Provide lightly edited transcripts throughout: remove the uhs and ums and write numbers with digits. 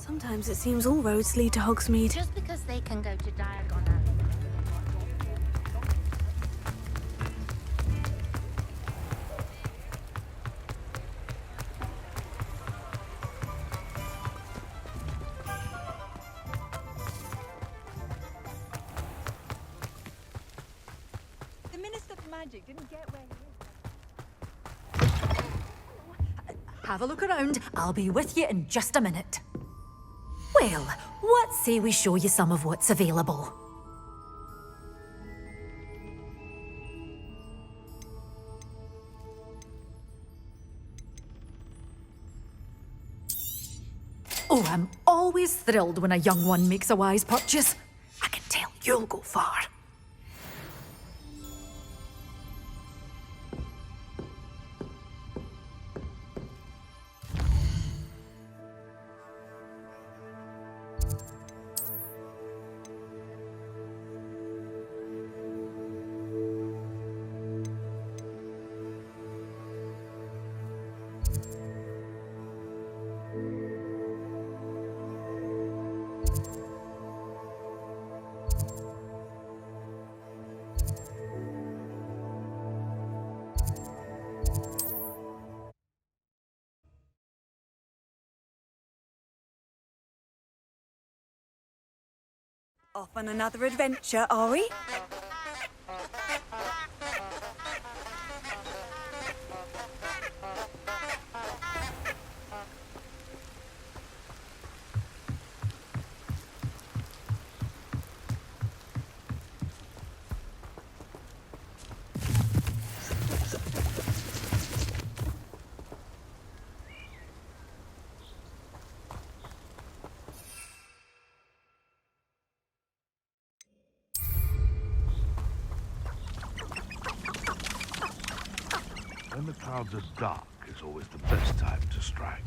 Sometimes it seems all roads lead to Hogsmeade. Just because they can go to Diagon. The Minister for Magic didn't get where he is. Have a look around. I'll be with you in just a minute. Well, what say we show you some of what's available? Oh, I'm always thrilled when a young one makes a wise purchase. I can tell you'll go far. Off on another adventure, are we? When the clouds are dark is always the best time to strike.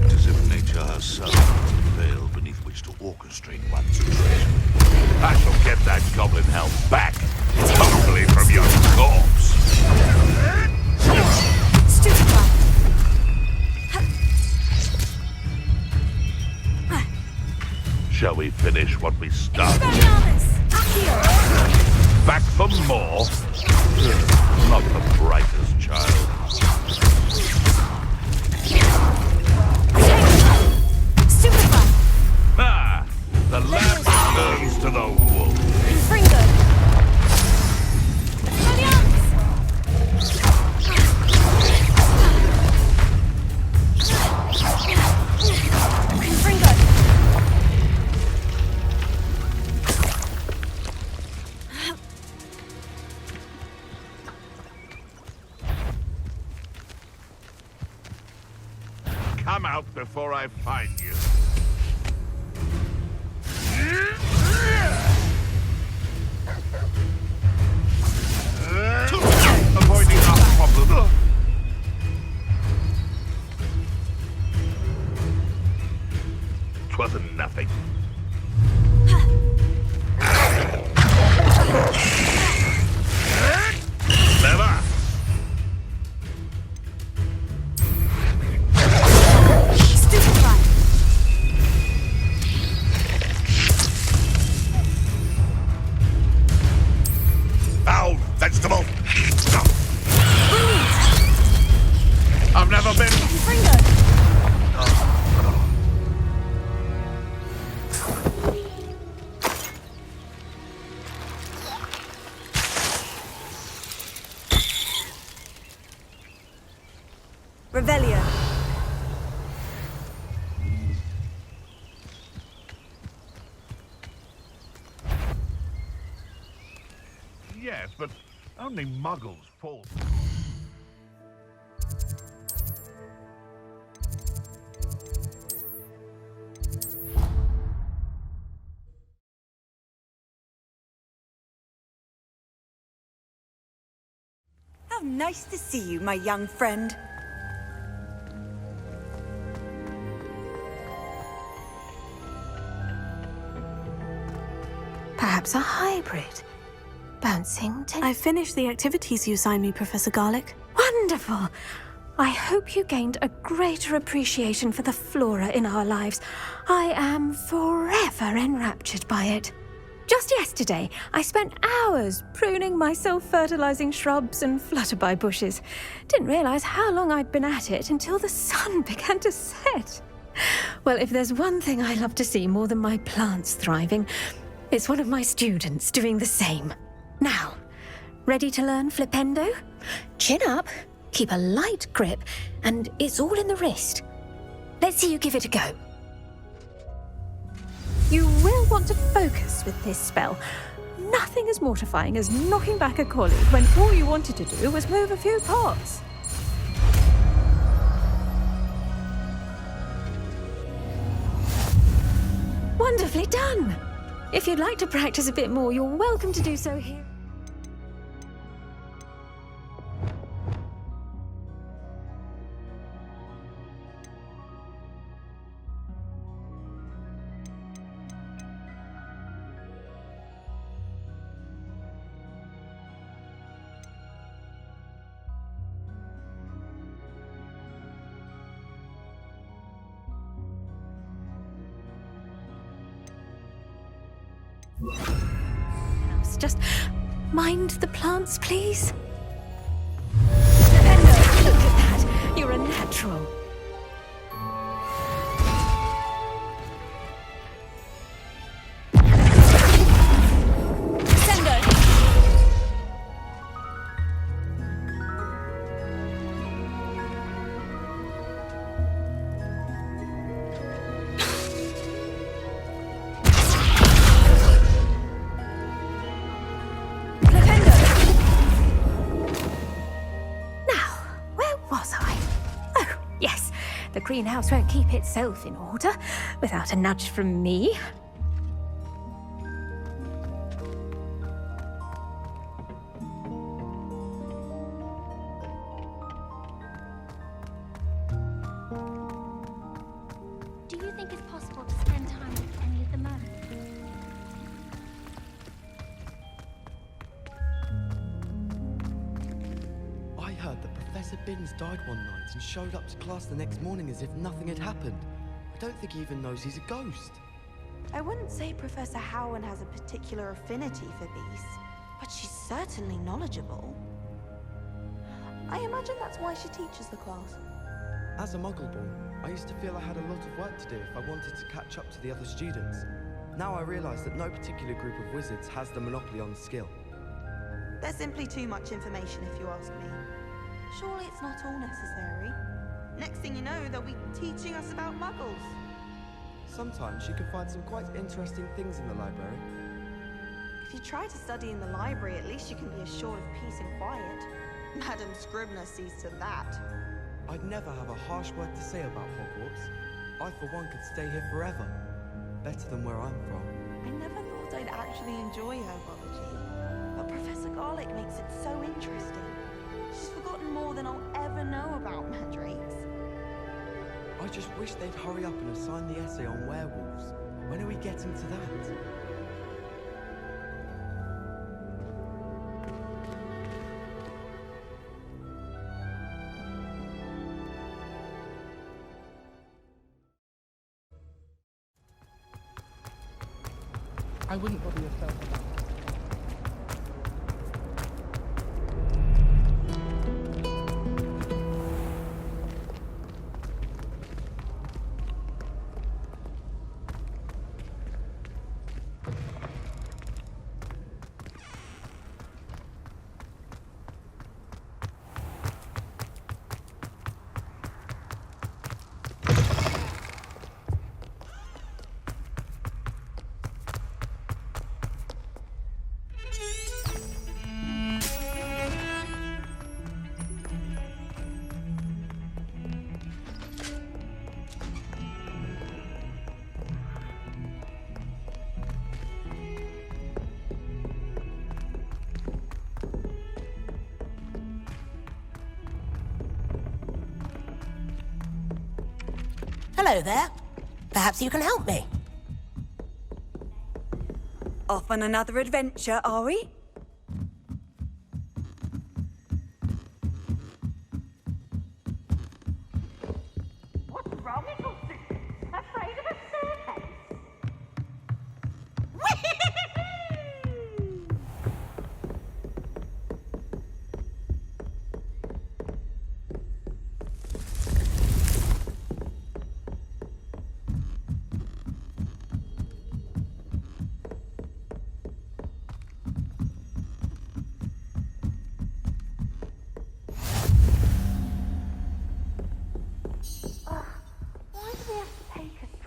It is if nature herself is the veil beneath which to orchestrate one's treasure. I shall get that goblin helm back, hopefully from your corpse. Stupefy! Shall we finish what we started? Expelliarmus! Back for more? Not the brightest child. Stupefy! Ah! The lamb turns to the wolf. Fringo! Fringo! Come out before I find you. Avoiding our problem. Twasn't nothing. Never. Ow, vegetable! I've never been. Revelio. Yes, but only muggles fall. How nice to see you, my young friend. Perhaps a hybrid. Bouncing to... I finished the activities you assigned me, Professor Garlick. Wonderful. I hope you gained a greater appreciation for the flora in our lives. I am forever enraptured by it. Just yesterday, I spent hours pruning my self-fertilizing shrubs and flutterby bushes. Didn't realize how long I'd been at it until the sun began to set. Well, if there's one thing I love to see more than my plants thriving, it's one of my students doing the same. Now, ready to learn flipendo? Chin up, keep a light grip, and it's all in the wrist. Let's see you give it a go. You will want to focus with this spell. Nothing as mortifying as knocking back a colleague when all you wanted to do was move a few pots. Wonderfully done! If you'd like to practice a bit more, you're welcome to do so here. Just mind the plants, please. Look at that! You're a natural. The greenhouse won't keep itself in order without a nudge from me. Do you think it's possible to spend time with any of the men? I heard that Professor Binns died one night and showed up to class the next morning as if nothing had happened. I don't think he even knows he's a ghost. I wouldn't say Professor Howard has a particular affinity for beasts, but she's certainly knowledgeable. I imagine that's why she teaches the class. As a Muggleborn, I used to feel I had a lot of work to do if I wanted to catch up to the other students. Now I realise that no particular group of wizards has the monopoly on skill. There's simply too much information if you ask me. Surely it's not all necessary. Next thing you know, they'll be teaching us about muggles. Sometimes you can find some quite interesting things in the library. If you try to study in the library, at least you can be assured of peace and quiet. Madam Scribner sees to that. I'd never have a harsh word to say about Hogwarts. I, for one, could stay here forever. Better than where I'm from. I never thought I'd actually enjoy herbology, but Professor Garlick makes it so interesting. She's forgotten more than I'll ever know about mandrakes. I just wish they'd hurry up and assign the essay on werewolves. When are we getting to that? I wouldn't bother yourself about that. Hello there. Perhaps you can help me. Off on another adventure, are we?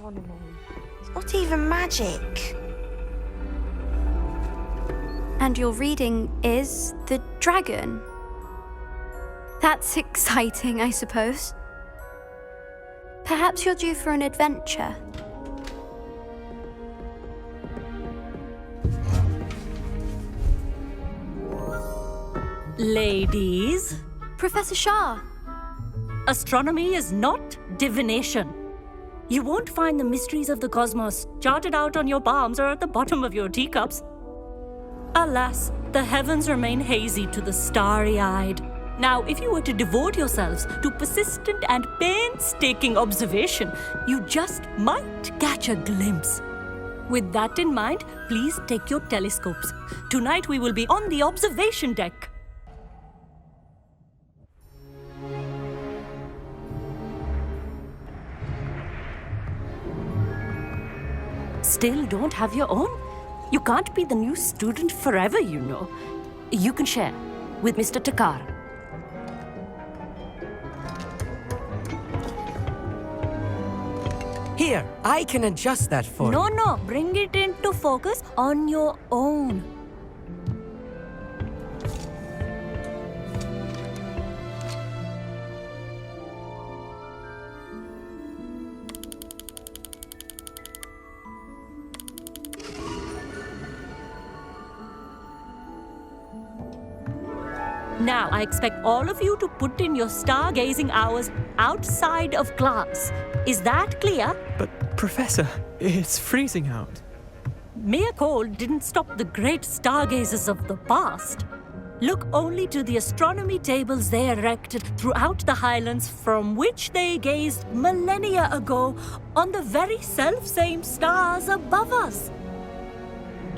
astronomy. It's not even magic. And your reading is the dragon. That's exciting, I suppose. Perhaps you're due for an adventure. Ladies, Professor Shah. astronomy is not divination. You won't find the mysteries of the cosmos charted out on your palms or at the bottom of your teacups. Alas, the heavens remain hazy to the starry-eyed. Now, if you were to devote yourselves to persistent and painstaking observation, you just might catch a glimpse. With that in mind, please take your telescopes. Tonight we will be on the observation deck. Still don't have your own? You can't be the new student forever, you know. You can share with Mr. Takar. Here, I can adjust that for you. No, bring it into focus on your own. Now, I expect all of you to put in your stargazing hours outside of class. Is that clear? But, Professor, it's freezing out. Mere cold didn't stop the great stargazers of the past. Look only to the astronomy tables they erected throughout the highlands from which they gazed millennia ago on the very self-same stars above us.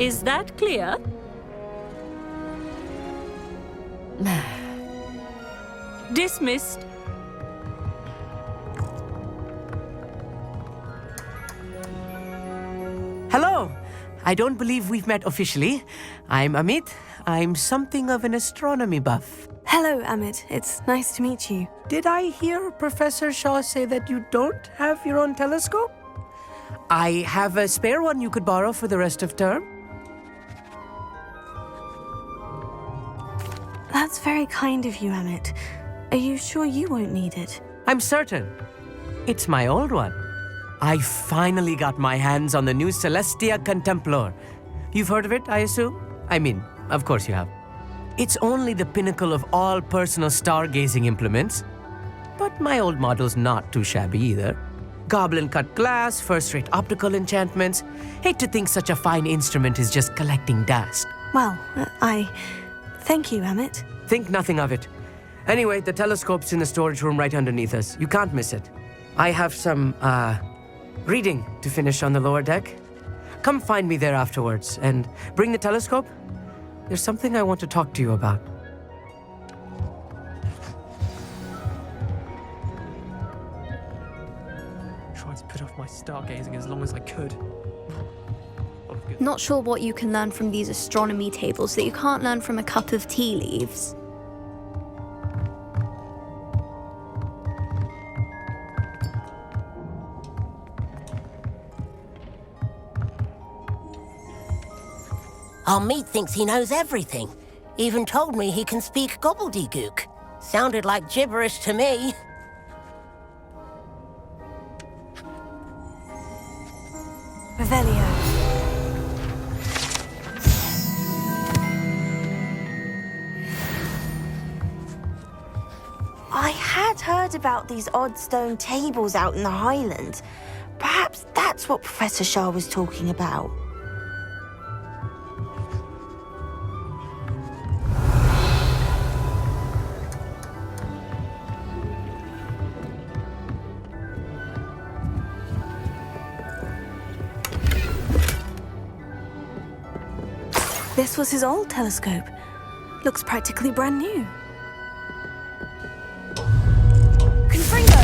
Is that clear? Dismissed. Hello! I don't believe we've met officially. I'm Amit. I'm something of an astronomy buff. Hello, Amit. It's nice to meet you. Did I hear Professor Shaw say that you don't have your own telescope? I have a spare one you could borrow for the rest of term. That's very kind of you, Amit. Are you sure you won't need it? I'm certain. It's my old one. I finally got my hands on the new Celestia Contemplor. You've heard of it, I assume? I mean, of course you have. It's only the pinnacle of all personal stargazing implements. But my old model's not too shabby either. Goblin-cut glass, first-rate optical enchantments. Hate to think such a fine instrument is just collecting dust. Well, thank you, Amit. Think nothing of it. Anyway, the telescope's in the storage room right underneath us. You can't miss it. I have some, reading to finish on the lower deck. Come find me there afterwards, and bring the telescope. There's something I want to talk to you about. Tried to put off my stargazing as long as I could. Not sure what you can learn from these astronomy tables that you can't learn from a cup of tea leaves. Amit thinks he knows everything. Even told me he can speak gobbledygook. Sounded like gibberish to me. Revelio. I had heard about these odd stone tables out in the Highlands. Perhaps that's what Professor Shah was talking about. This was his old telescope. Looks practically brand new. Confringo!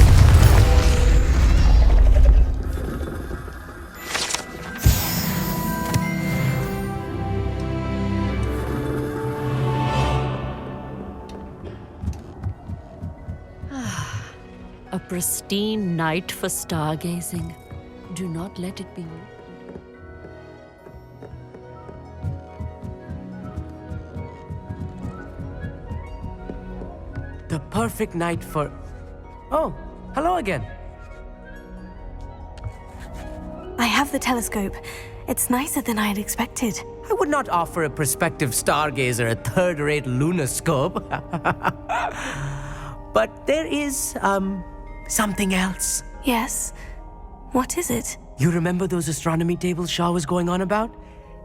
A pristine night for stargazing. Do not let it be me. The perfect night for... Oh, hello again. I have the telescope. It's nicer than I had expected. I would not offer a prospective stargazer a third-rate lunoscope. But there is, something else. Yes? What is it? You remember those astronomy tables Shaw was going on about?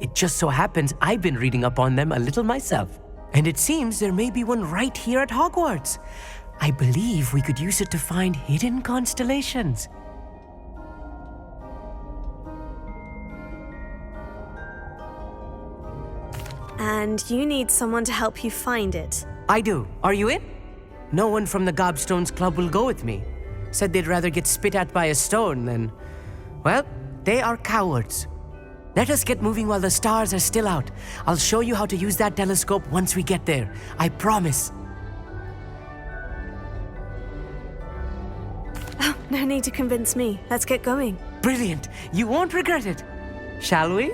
It just so happens I've been reading up on them a little myself. And it seems there may be one right here at Hogwarts. I believe we could use it to find hidden constellations. And you need someone to help you find it. I do. Are you in? No one from the Gobstones Club will go with me. Said they'd rather get spit at by a stone than... Well, they are cowards. Let us get moving while the stars are still out. I'll show you how to use that telescope once we get there. I promise. Oh, no need to convince me. Let's get going. Brilliant. You won't regret it. Shall we?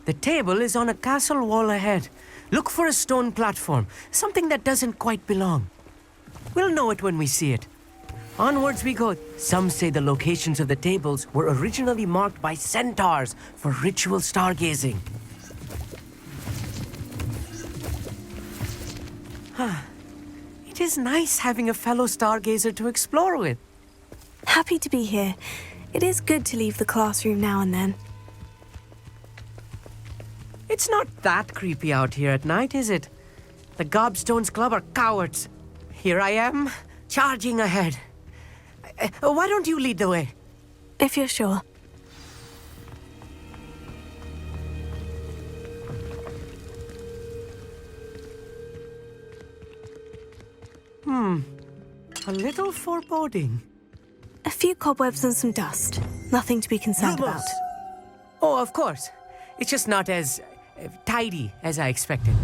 The table is on a castle wall ahead. Look for a stone platform, something that doesn't quite belong. We'll know it when we see it. Onwards we go. Some say the locations of the tables were originally marked by centaurs for ritual stargazing. It is nice having a fellow stargazer to explore with. Happy to be here. It is good to leave the classroom now and then. It's not that creepy out here at night, is it? The Gobstones Club are cowards. Here I am, charging ahead. Why don't you lead the way? If you're sure. A little foreboding. A few cobwebs and some dust. Nothing to be concerned about. Oh, of course. It's just not as tidy as I expected.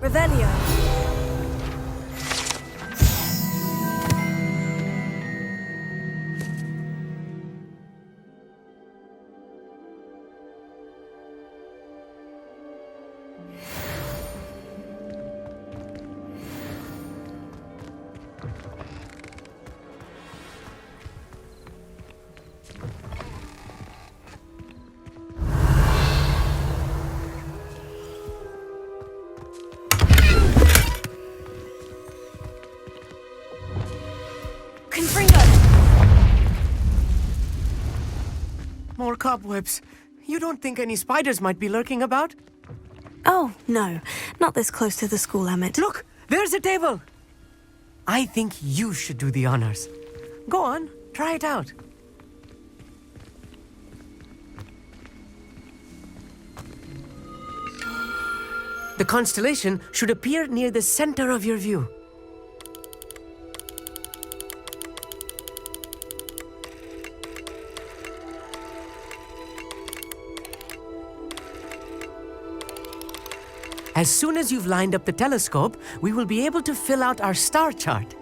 Revelio. More cobwebs. You don't think any spiders might be lurking about? Oh, no. Not this close to the school, Emmett. Look! There's a table! I think you should do the honors. Go on, try it out. The constellation should appear near the center of your view. As soon as you've lined up the telescope, we will be able to fill out our star chart.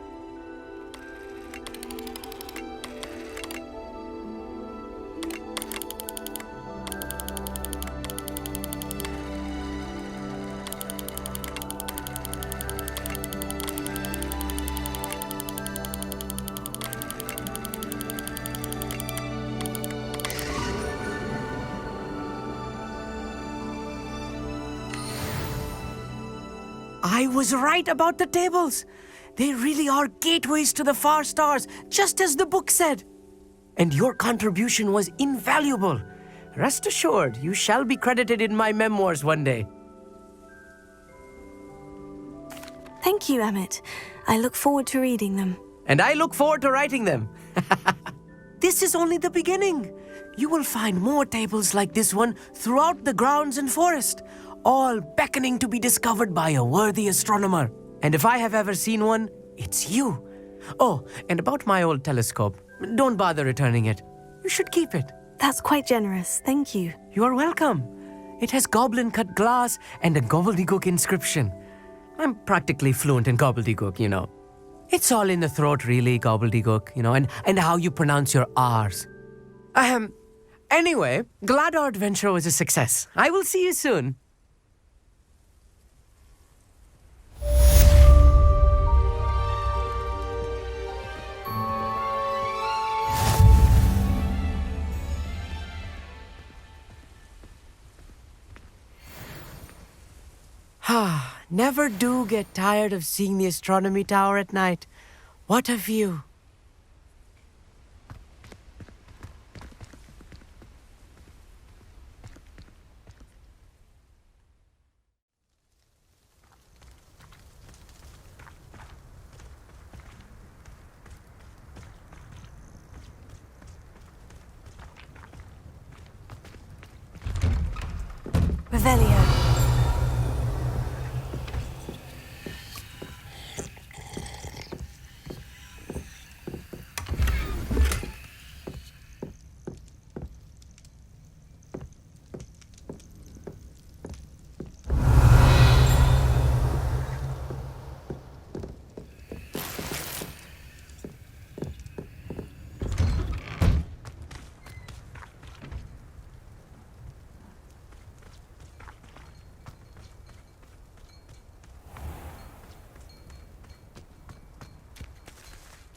I was right about the tables. They really are gateways to the far stars, just as the book said. And your contribution was invaluable. Rest assured, you shall be credited in my memoirs one day. Thank you, Emmett. I look forward to reading them. And I look forward to writing them. This is only the beginning. You will find more tables like this one throughout the grounds and forest, all beckoning to be discovered by a worthy astronomer. And if I have ever seen one, it's you. Oh, and about my old telescope. Don't bother returning it. You should keep it. That's quite generous. Thank you. You are welcome. It has goblin-cut glass and a gobbledygook inscription. I'm practically fluent in gobbledygook, you know. It's all in the throat, really, gobbledygook, you know, and how you pronounce your R's. Anyway, glad our adventure was a success. I will see you soon. Never do get tired of seeing the astronomy tower at night. What a view. Revelio.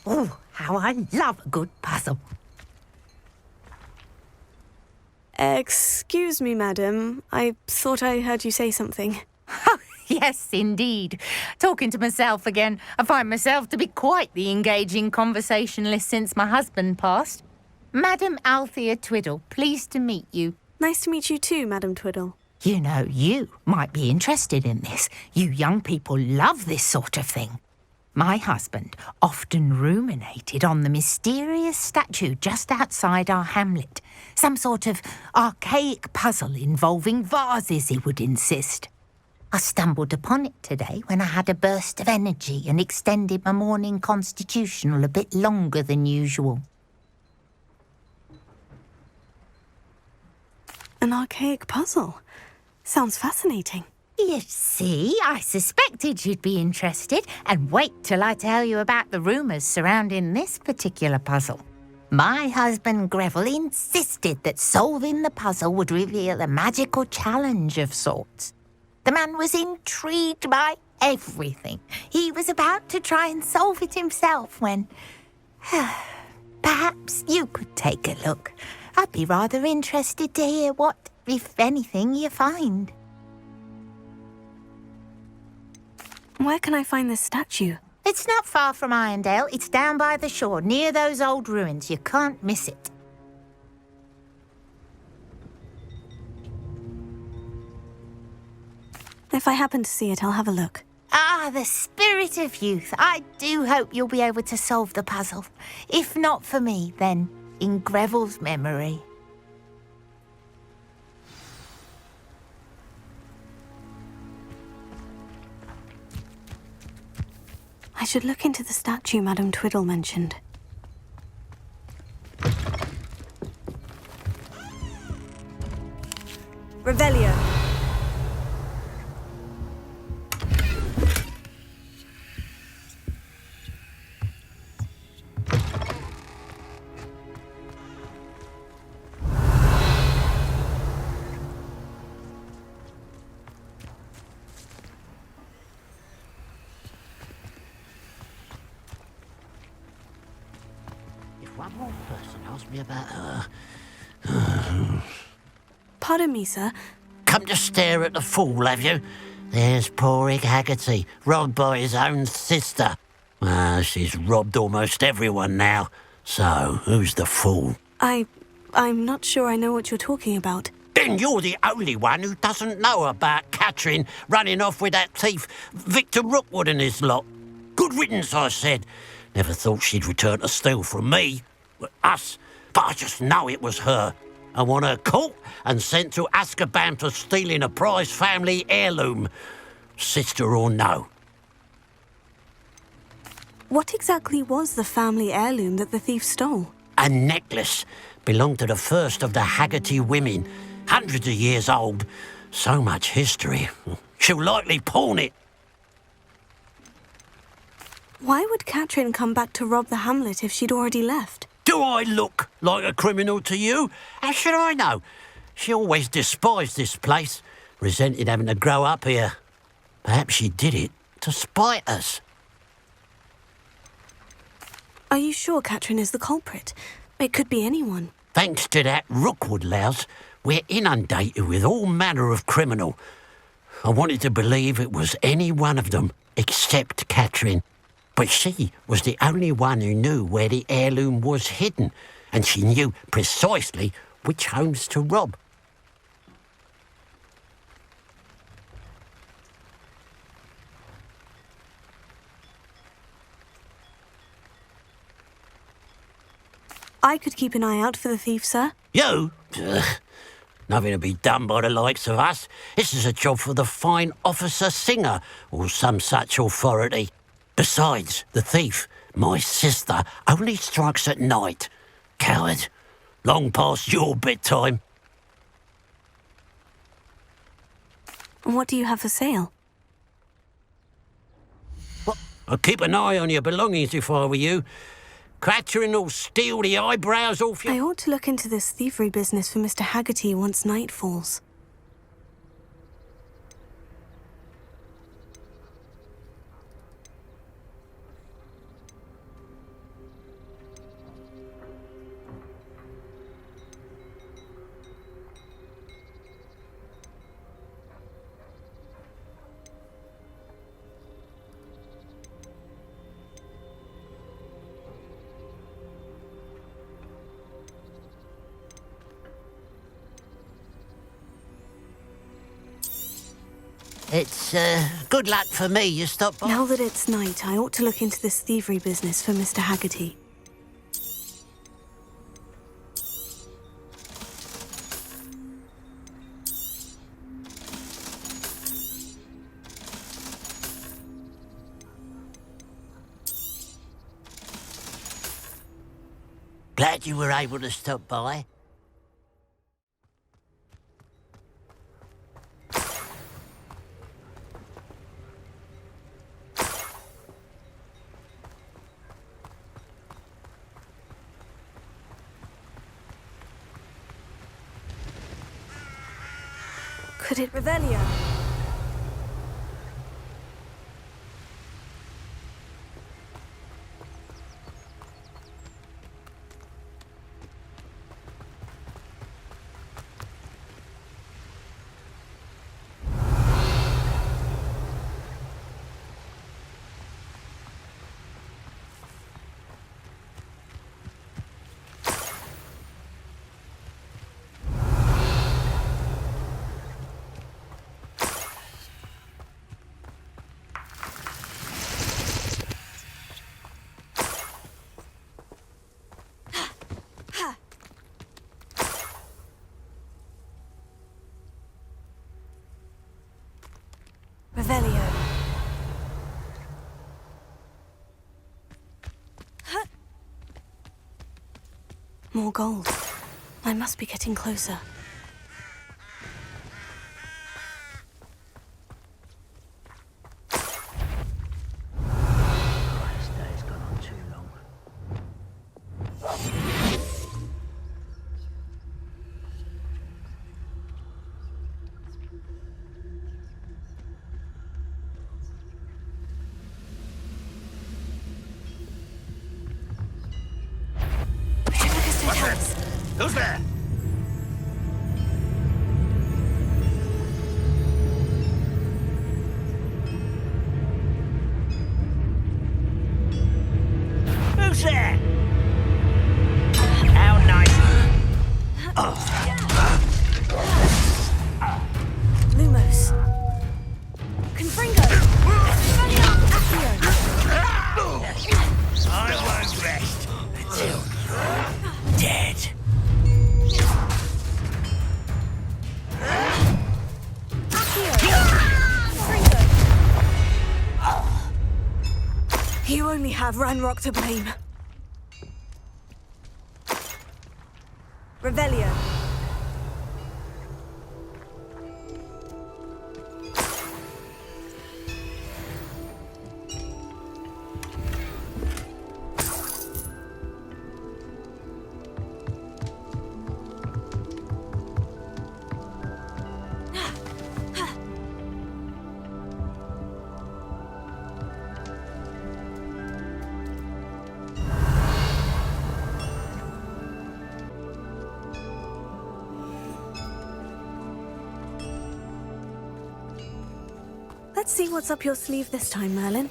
Oh, how I love a good puzzle. Excuse me, madam. I thought I heard you say something. Yes, indeed. Talking to myself again. I find myself to be quite the engaging conversationalist since my husband passed. Madam Althea Twiddle, pleased to meet you. Nice to meet you too, Madam Twiddle. You know, you might be interested in this. You young people love this sort of thing. My husband often ruminated on the mysterious statue just outside our hamlet. Some sort of archaic puzzle involving vases, he would insist. I stumbled upon it today when I had a burst of energy and extended my morning constitutional a bit longer than usual. An archaic puzzle? Sounds fascinating. You see, I suspected you'd be interested, and wait till I tell you about the rumours surrounding this particular puzzle. My husband Greville insisted that solving the puzzle would reveal a magical challenge of sorts. The man was intrigued by everything. He was about to try and solve it himself when... Perhaps you could take a look. I'd be rather interested to hear what, if anything, you find. Where can I find this statue? It's not far from Irondale. It's down by the shore, near those old ruins. You can't miss it. If I happen to see it, I'll have a look. Ah, the spirit of youth. I do hope you'll be able to solve the puzzle. If not for me, then in Greville's memory. I should look into the statue Madam Twiddle mentioned. Revelio. One more person asked me about her. Pardon me, sir. Come to stare at the fool, have you? There's poor Ig Haggerty, robbed by his own sister. She's robbed almost everyone now. So, who's the fool? I'm not sure I know what you're talking about. Then you're the only one who doesn't know about Catherine running off with that thief, Victor Rookwood and his lot. Good riddance, I said. Never thought she'd return to steal from me, us, but I just know it was her. I want her caught and sent to Azkaban for stealing a prize family heirloom, sister or no. What exactly was the family heirloom that the thief stole? A necklace belonged to the first of the Haggerty women. Hundreds of years old. So much history. She'll likely pawn it. Why would Catherine come back to rob the hamlet if she'd already left? Do I look like a criminal to you? How should I know? She always despised this place, resented having to grow up here. Perhaps she did it to spite us. Are you sure Catherine is the culprit? It could be anyone. Thanks to that Rookwood louse, we're inundated with all manner of criminal. I wanted to believe it was any one of them, except Catherine. But she was the only one who knew where the heirloom was hidden, and she knew precisely which homes to rob. I could keep an eye out for the thief, sir. You? Ugh. Nothing to be done by the likes of us. This is a job for the fine officer Singer, or some such authority. Besides, the thief, my sister, only strikes at night. Coward. Long past your bedtime. And what do you have for sale? What? I'd keep an eye on your belongings if I were you. Catherine will steal the eyebrows off you. I ought to look into this thievery business for Mr. Haggerty once night falls. It's, good luck for me you stopped by. Now that it's night, I ought to look into this thievery business for Mr. Haggerty. Glad you were able to stop by. Could it Revelio? Revelio. More gold. I must be getting closer. This day's gone on too long. Who's there? Who's there? How nice. Lumos. Confringo. I won't rest until you're dead. You only have Ranrock to blame. Revelio. Let's see what's up your sleeve this time, Merlin.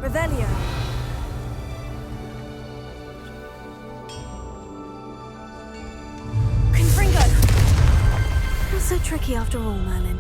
Revelio. Confringo. Not so tricky after all, Merlin.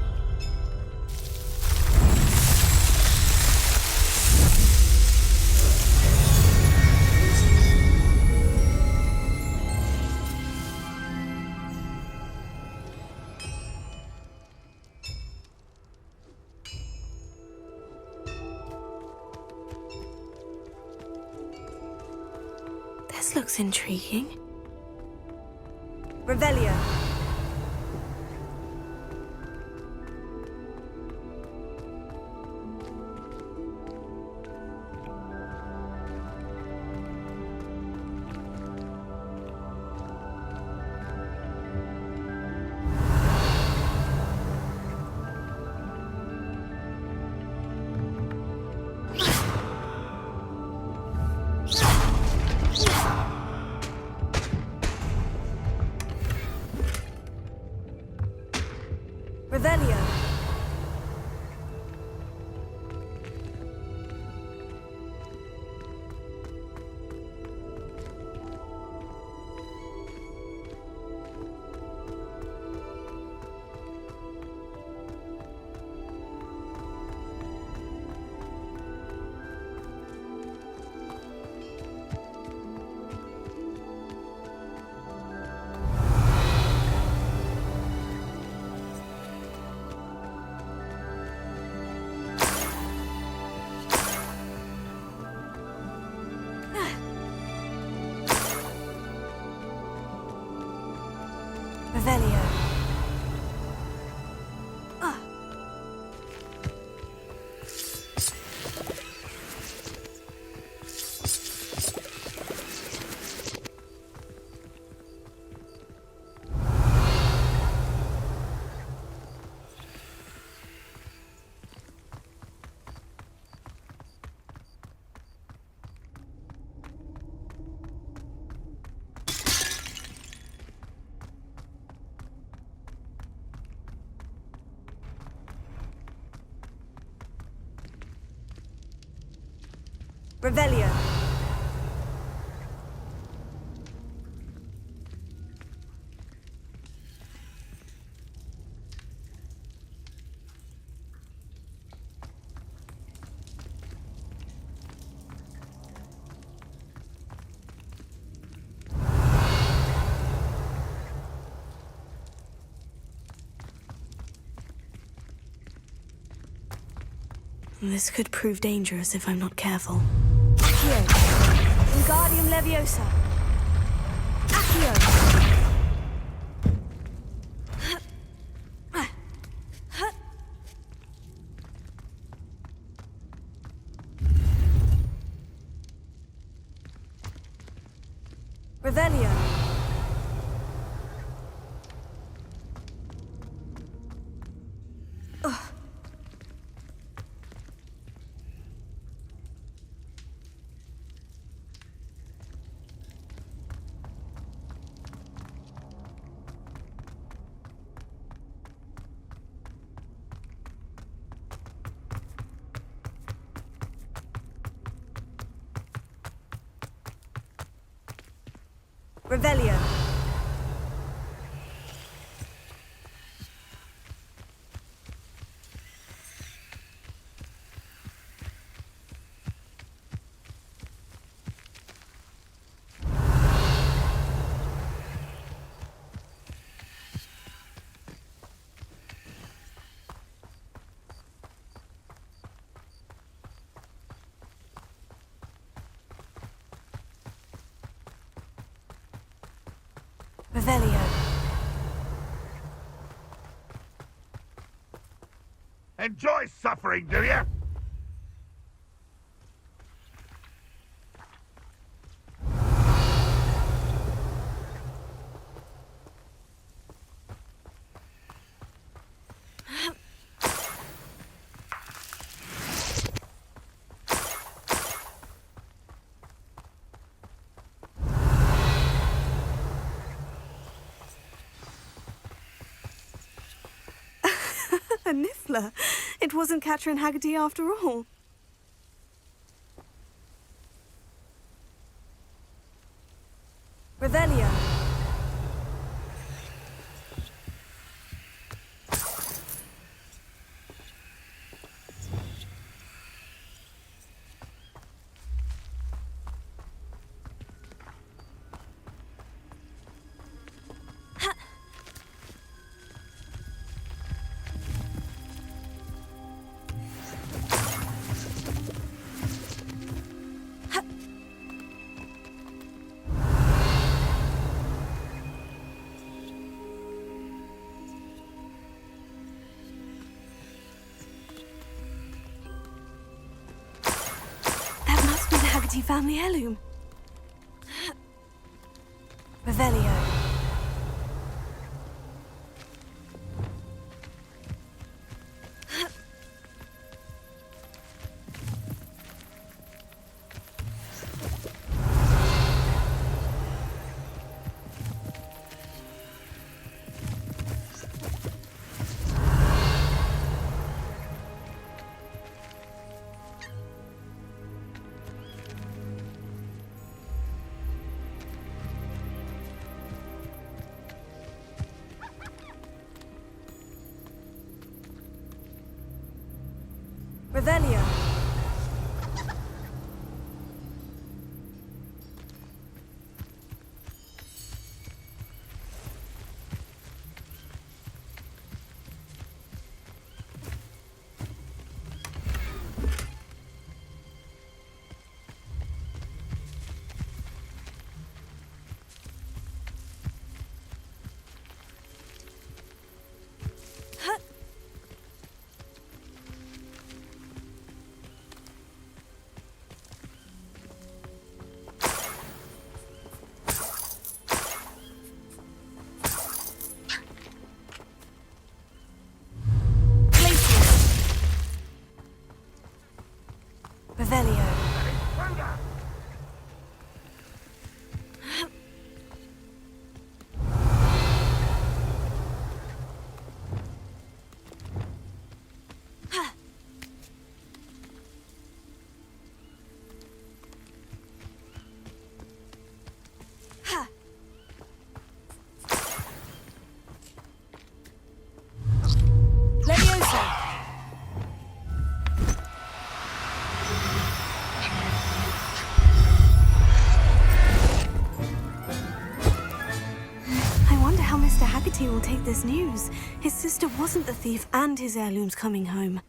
This looks intriguing. Revelio. Revelio. Revelio. Revelio. This could prove dangerous if I'm not careful. Accio. Wingardium Leviosa. Accio. Revelio. Revelio. Revelio. Enjoy suffering, do you? A Niffler. It wasn't Catherine Haggerty after all. Revelio. Family heirloom. Revelio. Revelio. Revelio. He will take this news. His sister wasn't the thief and his heirloom's coming home.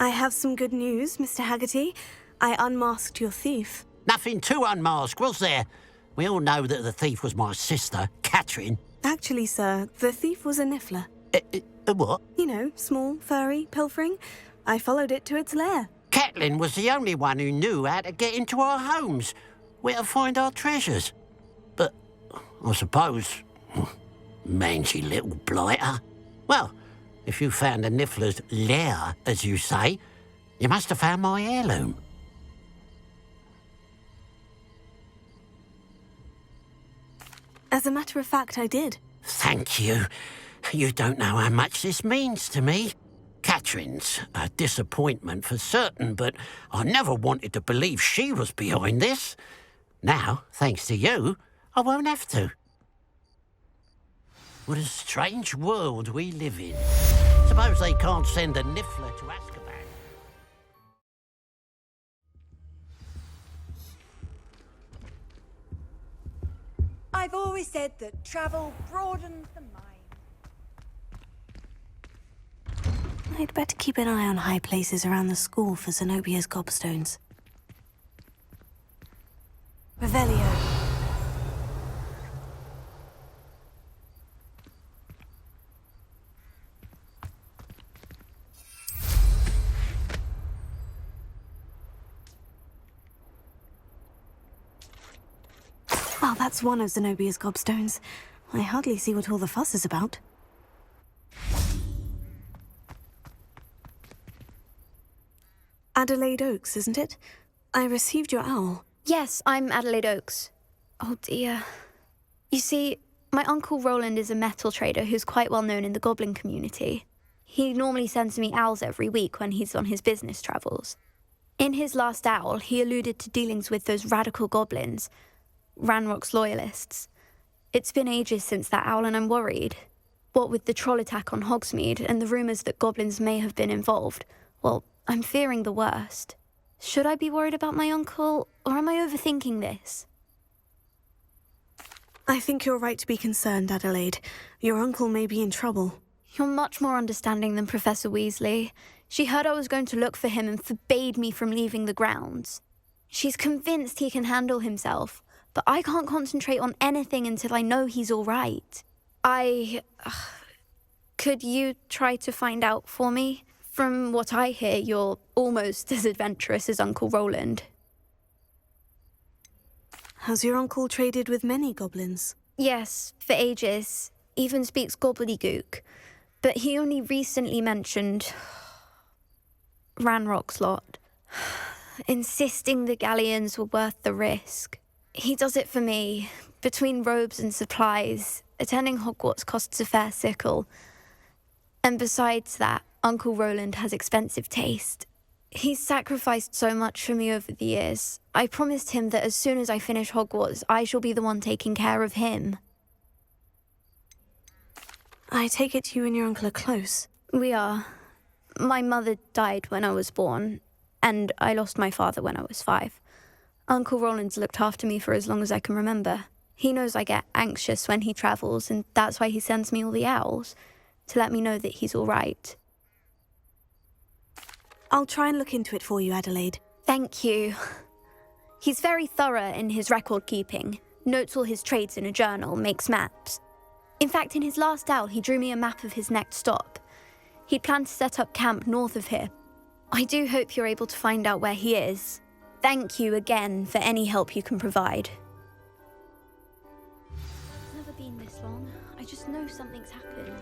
I have some good news, Mr. Haggerty. I unmasked your thief. Nothing to unmask, was there? We all know that the thief was my sister, Catherine. Actually, sir, the thief was a niffler. A what? You know, small, furry, pilfering. I followed it to its lair. Catelyn was the only one who knew how to get into our homes, where to find our treasures. But I suppose, mangy little blighter. Well, if you found the niffler's lair, as you say, you must have found my heirloom. As a matter of fact, I did. Thank you. You don't know how much this means to me. Catherine's a disappointment for certain, but I never wanted to believe she was behind this. Now, thanks to you, I won't have to. What a strange world we live in. Suppose they can't send a niffler to Azkaban. I've always said that travel broadens the mind. I'd better keep an eye on high places around the school for Zenobia's gobstones. Revelio. Well, that's one of Zenobia's gobstones. I hardly see what all the fuss is about. Adelaide Oaks, isn't it? I received your owl. Yes, I'm Adelaide Oaks. Oh dear. You see, my Uncle Roland is a metal trader who's quite well known in the goblin community. He normally sends me owls every week when he's on his business travels. In his last owl, he alluded to dealings with those radical goblins, Ranrock's loyalists. It's been ages since that owl and I'm worried. What with the troll attack on Hogsmeade and the rumours that goblins may have been involved, well, I'm fearing the worst. Should I be worried about my uncle, or am I overthinking this? I think you're right to be concerned, Adelaide. Your uncle may be in trouble. You're much more understanding than Professor Weasley. She heard I was going to look for him and forbade me from leaving the grounds. She's convinced he can handle himself, but I can't concentrate on anything until I know he's all right. Could you try to find out for me? From what I hear, you're almost as adventurous as Uncle Roland. Has your uncle traded with many goblins? Yes, for ages. Even speaks gobbledygook. But he only recently mentioned Ranrock's lot, insisting the galleons were worth the risk. He does it for me. Between robes and supplies, attending Hogwarts costs a fair sickle. And besides that, Uncle Roland has expensive taste. He's sacrificed so much for me over the years. I promised him that as soon as I finish Hogwarts, I shall be the one taking care of him. I take it you and your uncle are close. We are. My mother died when I was born, and I lost my father when I was 5. Uncle Roland's looked after me for as long as I can remember. He knows I get anxious when he travels, and that's why he sends me all the owls, to let me know that he's all right. I'll try and look into it for you, Adelaide. Thank you. He's very thorough in his record keeping, notes all his trades in a journal, makes maps. In fact, in his last owl, he drew me a map of his next stop. He'd planned to set up camp north of here. I do hope you're able to find out where he is. Thank you again for any help you can provide. It's never been this long. I just know something's happened.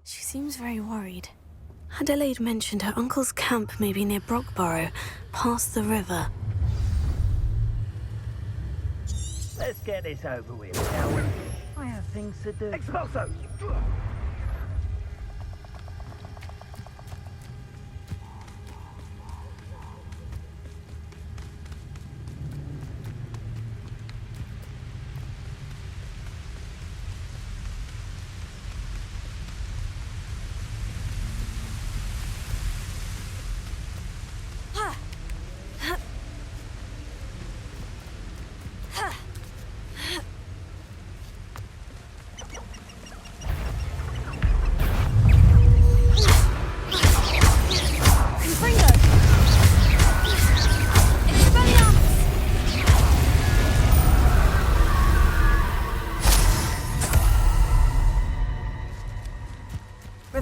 She seems very worried. Adelaide mentioned her uncle's camp may be near Brockborough, past the river. Let's get this over with, shall we? I have things to do. Expulso!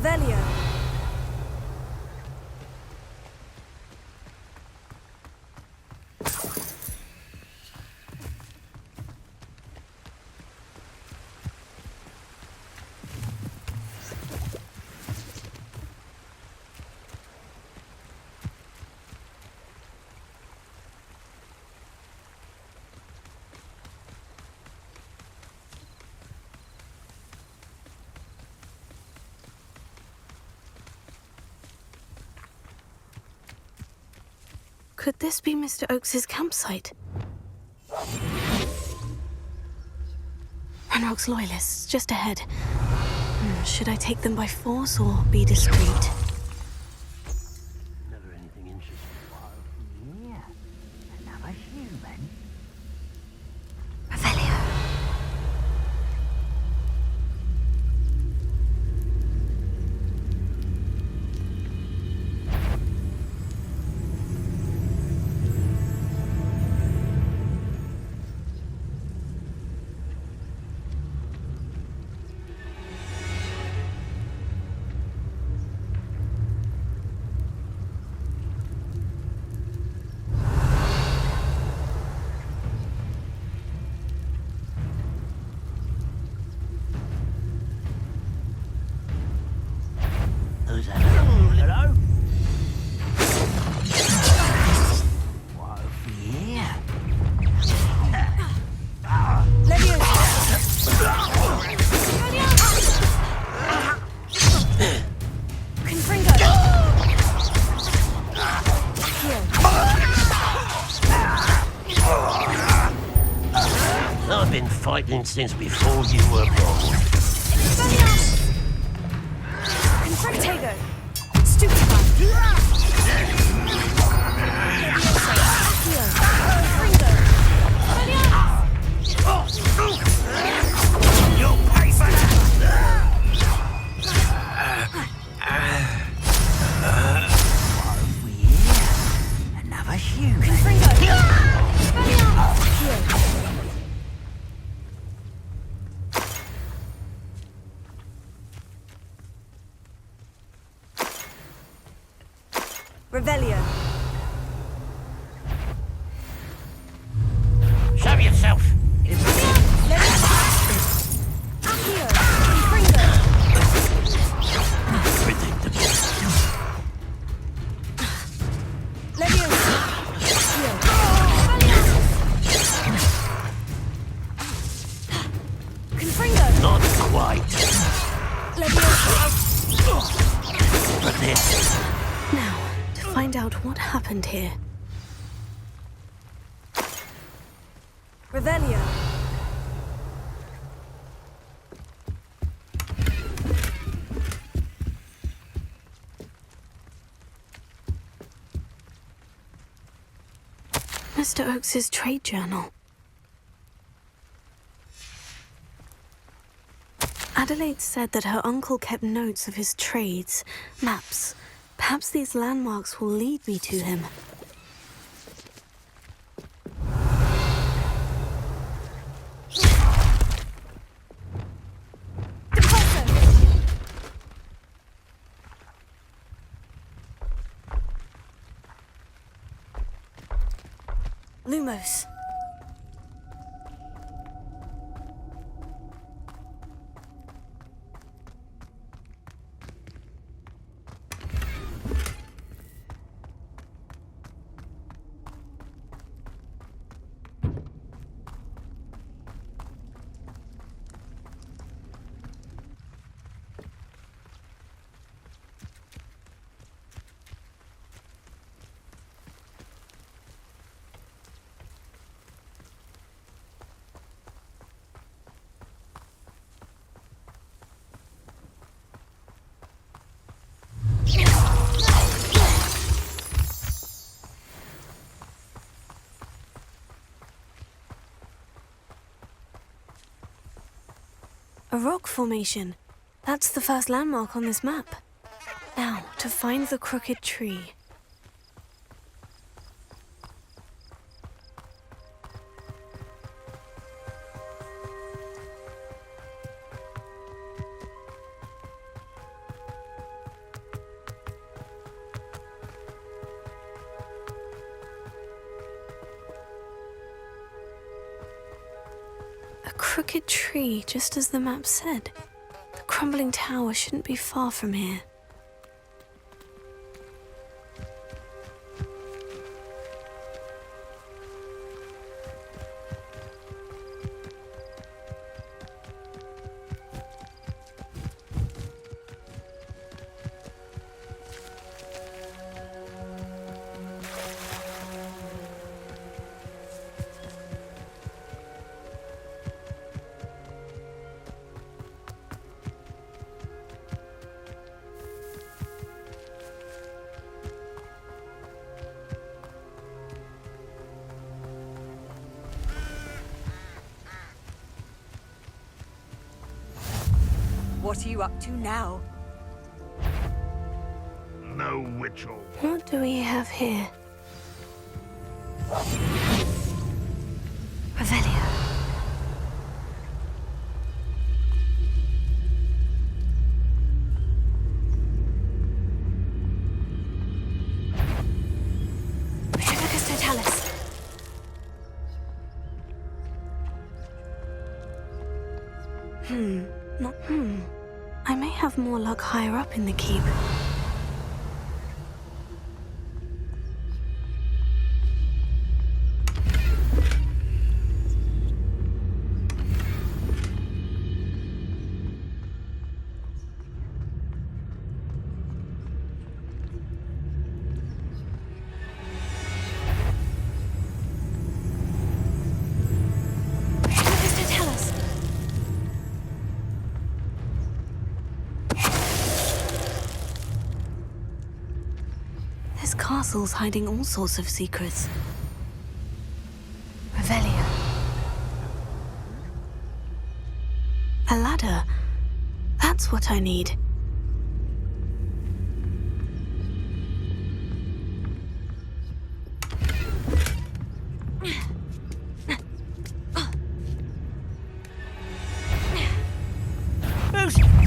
Revelio. Could this be Mr. Oakes's campsite? Ranrock's loyalists, just ahead. Should I take them by force or be discreet? Never anything interesting. Yeah, another human. Who's that? Hello? What over here? I've been fighting since before you were born. Confrontago! Stupefy! You'll pay for that! What over here? Another human. Revelio. Show yourself! Predictable. Not quite. But this. Now, to find out what happened here. Revelio. Mr. Oakes's trade journal. Adelaide said that her uncle kept notes of his trades, maps. Perhaps these landmarks will lead me to him. Lumos. A rock formation. That's the first landmark on this map. Now, to find the crooked tree. crooked tree, just as the map said. The crumbling tower shouldn't be far from here. What are you up to now? No ritual. What do we have here? Revelio. I may have more luck higher up in the keep. This castle's hiding all sorts of secrets. Revelio. A ladder. That's what I need.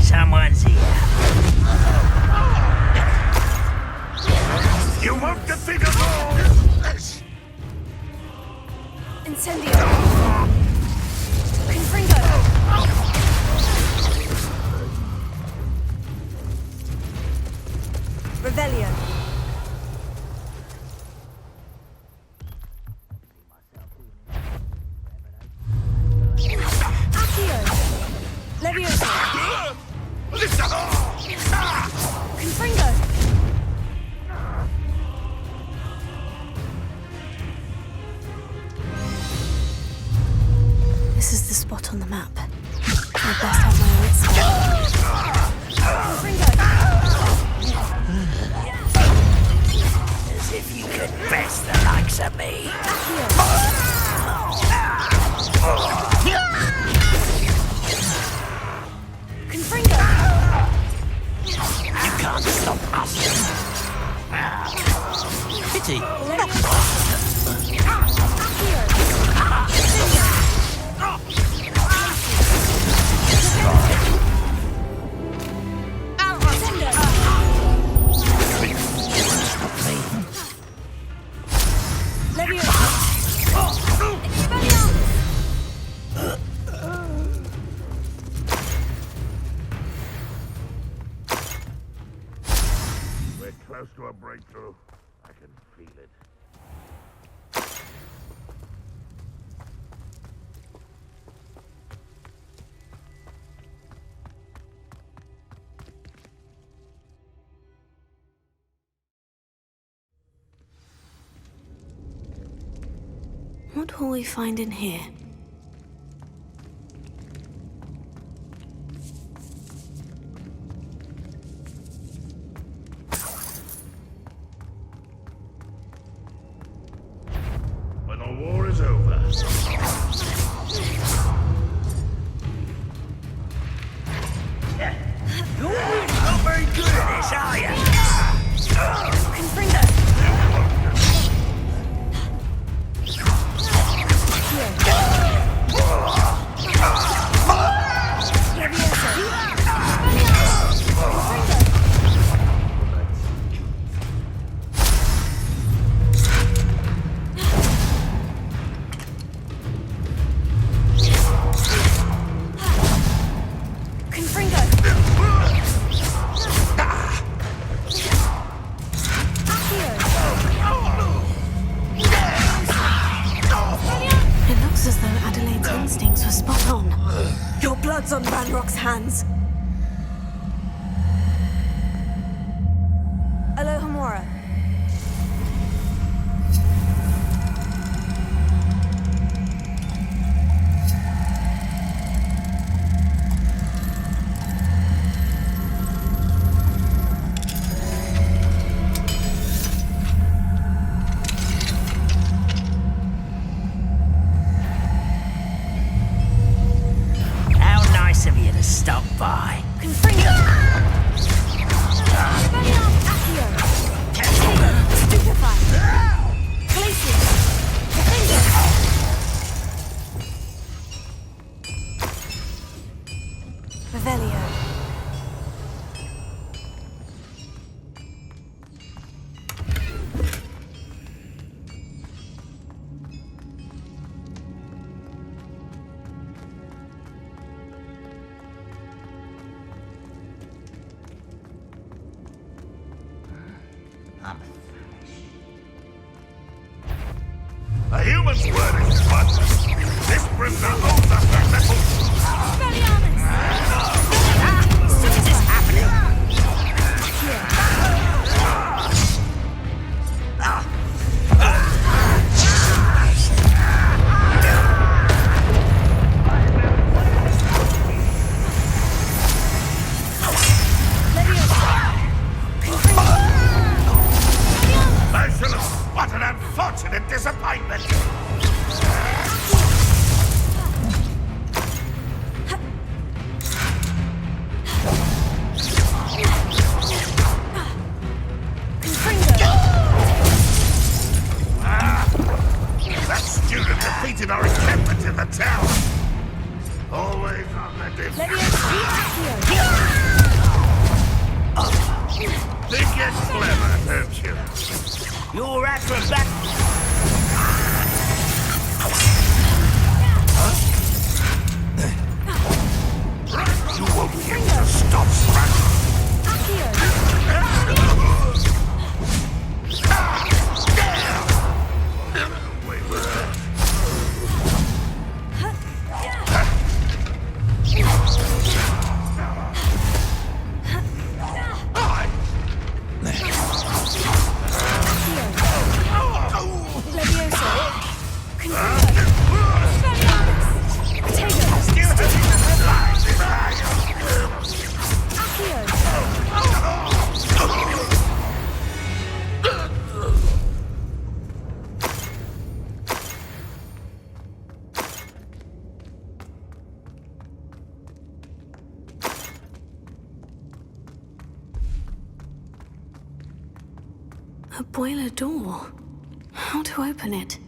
Someone's here. You won't defeat us all! Incendio. Confringo. Revelio. Accio. Leviosa. Confringo. This is the spot on the map. I best have my wits about. As if you could best the likes of me. Confringo. You can't stop us. Pity. We're close to a breakthrough. I can feel it. What will we find in here? When the war is over. You're not very good at this, are you? Confringo. Yeah. blood's on Ranrock's hands. Alohomora. Stop by. Confringo! Expelliarmus Accio! Stupefy! Glacius! Defender! Revelio. A human's word is blood. This prisoner owes us the metal. Expelliarmus! What is happening? Merciless! What an unfortunate disappointment! That student defeated our encampment in the tower. Always on the defense. Think you're clever, don't you? You're acrobat. You won't be able to stop running. A boiler door. How to open it?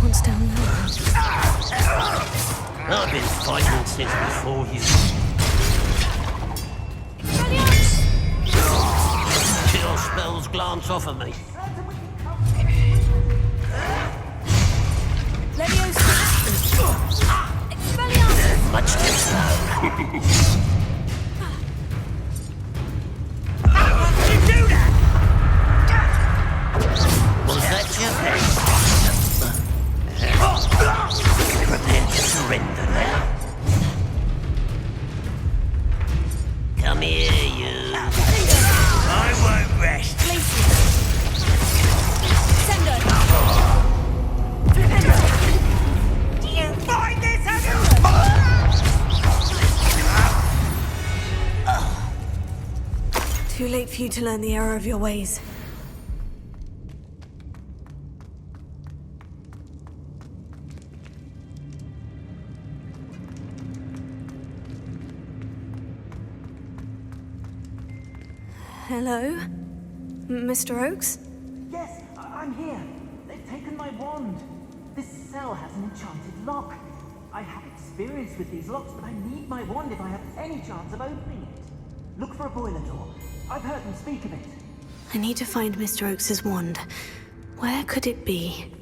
What's down there? I've been fighting since before you. Chill spells glance off of me. Much too slow. How did you do that? Was that your best? Prepare to surrender now. Come here, you. I won't rest. Do you find this Too late for you to learn the error of your ways. Hello? Mr. Oakes? Yes, I'm here. They've taken my wand. This cell has an enchanted lock. I have experienced experience with these locks, but I need my wand if I have any chance of opening it. Look for a boiler door. I've heard them speak of it. I need to find Mr. Oakes's wand. Where could it be?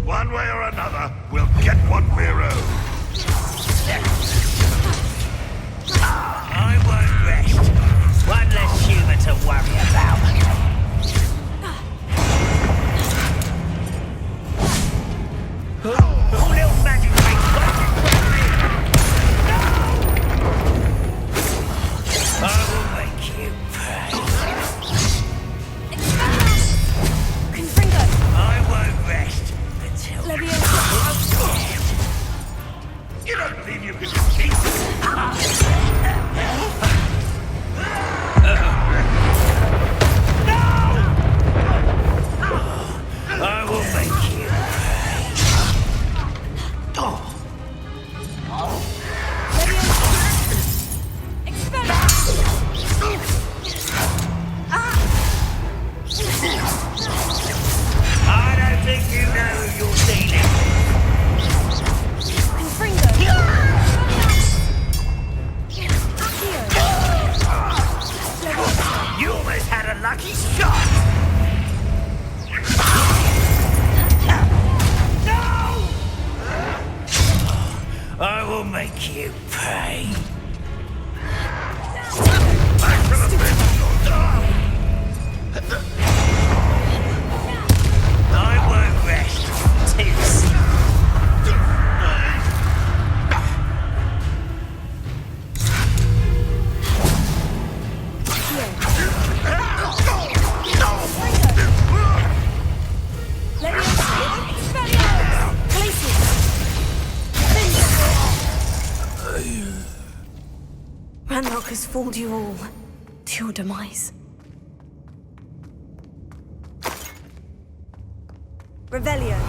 One way or another, we'll get what we're owed. I won't rest. One less human to worry about. Oh, little magic thing. I will make you pay. I won't rest until You don't believe you can defeat I will make you pay. I don't think you know who you're dealing with. You almost had a lucky shot. I will make you pay. I won't rest till you see. Ranrock has fooled you all to your demise. Revelio.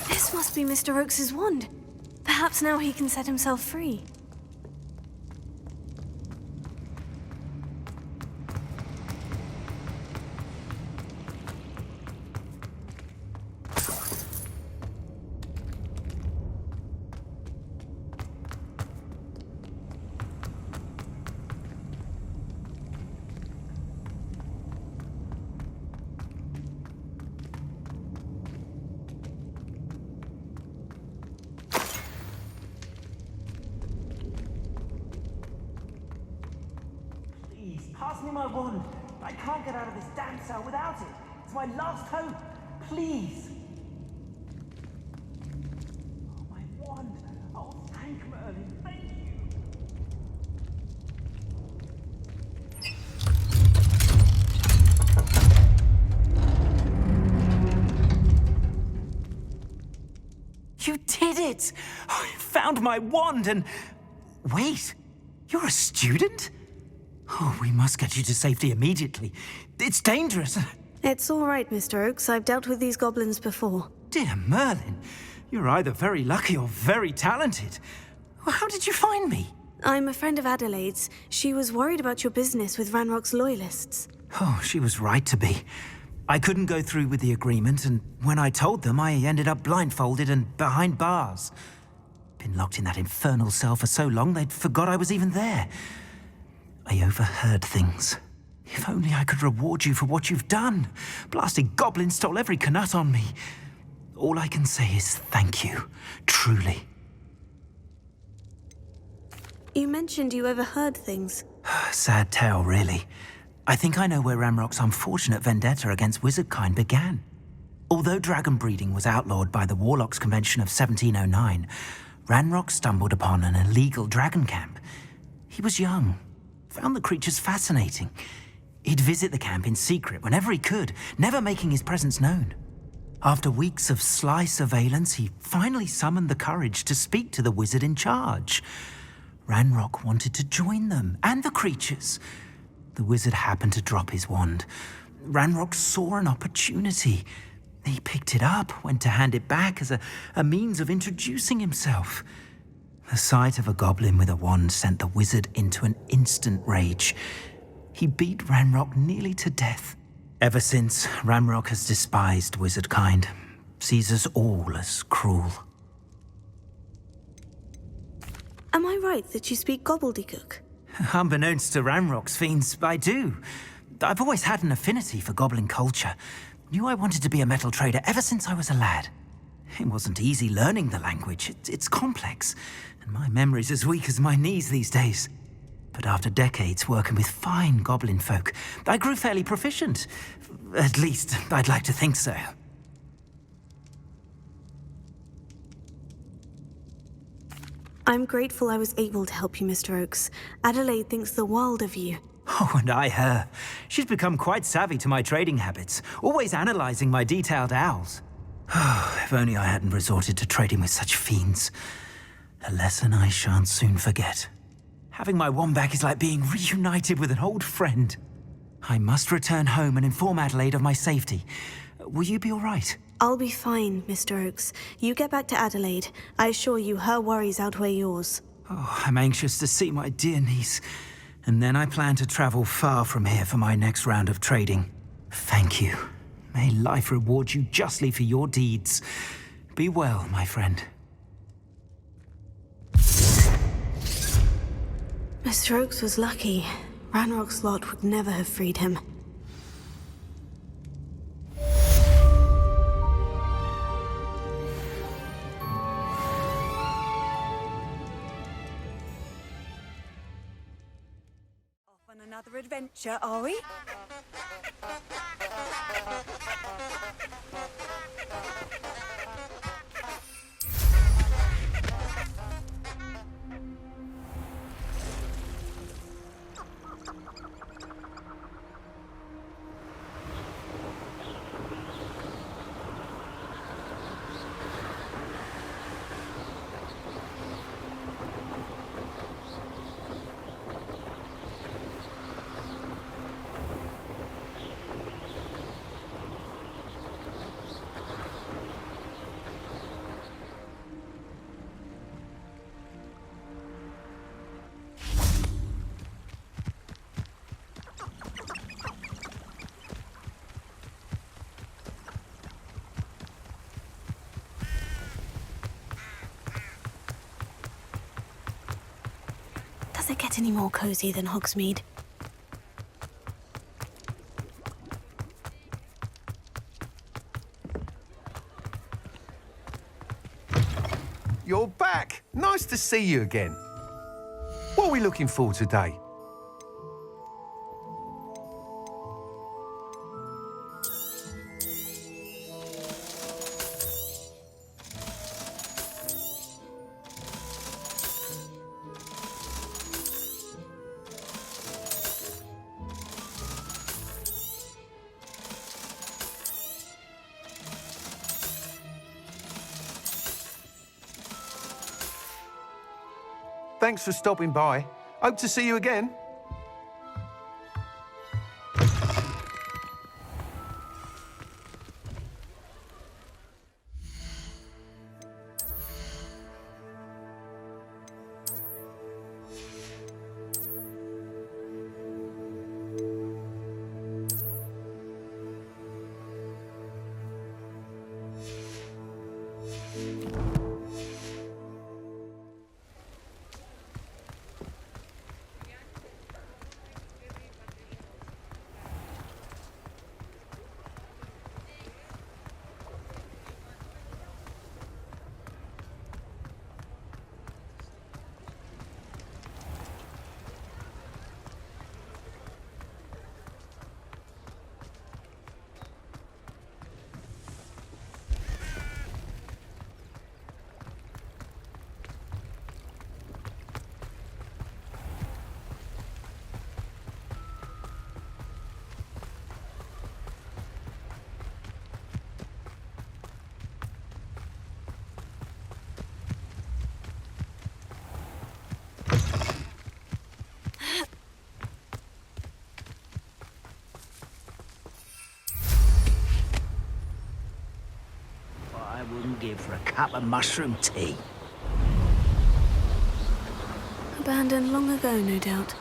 This must be Mr. Oakes's wand. Perhaps now he can set himself free. Pass me my wand. I can't get out of this damn cell without it. It's my last hope. Please. Oh, my wand. Oh, thank Merlin. Thank you. You did it! I found my wand and... Wait, you're a student? Oh, we must get you to safety immediately. It's dangerous. It's all right, Mr. Oakes. I've dealt with these goblins before. Dear Merlin, you're either very lucky or very talented. Well, how did you find me? I'm a friend of Adelaide's. She was worried about your business with Ranrock's loyalists. Oh, she was right to be. I couldn't go through with the agreement, and when I told them, I ended up blindfolded and behind bars. Been locked in that infernal cell for so long, they'd forgot I was even there. I overheard things. If only I could reward you for what you've done. Blasted goblins stole every Knut on me. All I can say is thank you, truly. You mentioned you overheard things. Sad tale, really. I think I know where Ranrock's unfortunate vendetta against wizardkind began. Although dragon breeding was outlawed by the Warlocks Convention of 1709, Ranrock stumbled upon an illegal dragon camp. He was young, found the creatures fascinating. He'd visit the camp in secret whenever he could, never making his presence known. After weeks of sly surveillance, he finally summoned the courage to speak to the wizard in charge. Ranrock wanted to join them, and the creatures. The wizard happened to drop his wand. Ranrock saw an opportunity. He picked it up, went to hand it back as a means of introducing himself. The sight of a goblin with a wand sent the wizard into an instant rage. He beat Ranrock nearly to death. Ever since, Ranrock has despised wizardkind, sees us all as cruel. Am I right that you speak gobbledygook? Unbeknownst to Ranrock's fiends, I do. I've always had an affinity for goblin culture. Knew I wanted to be a metal trader ever since I was a lad. It wasn't easy learning the language. It's complex, and my memory's as weak as my knees these days. But after decades working with fine goblin folk, I grew fairly proficient. At least, I'd like to think so. I'm grateful I was able to help you, Mr. Oakes. Adelaide thinks the world of you. Oh, and I her. She's become quite savvy to my trading habits, always analyzing my detailed owls. If only I hadn't resorted to trading with such fiends. A lesson I shan't soon forget. Having my wand back is like being reunited with an old friend. I must return home and inform Adelaide of my safety. Will you be all right? I'll be fine, Mr. Oakes. You get back to Adelaide. I assure you her worries outweigh yours. Oh, I'm anxious to see my dear niece. And then I plan to travel far from here for my next round of trading. Thank you. May life reward you justly for your deeds. Be well, my friend. Mr. Oakes was lucky. Ranrock's lot would never have freed him. Off on another adventure, are we? Does it get any more cozy than Hogsmeade? You're back. Nice to see you again. What are we looking for today? Thanks for stopping by. Hope to see you again. I wouldn't give for a cup of mushroom tea. Abandoned long ago, no doubt.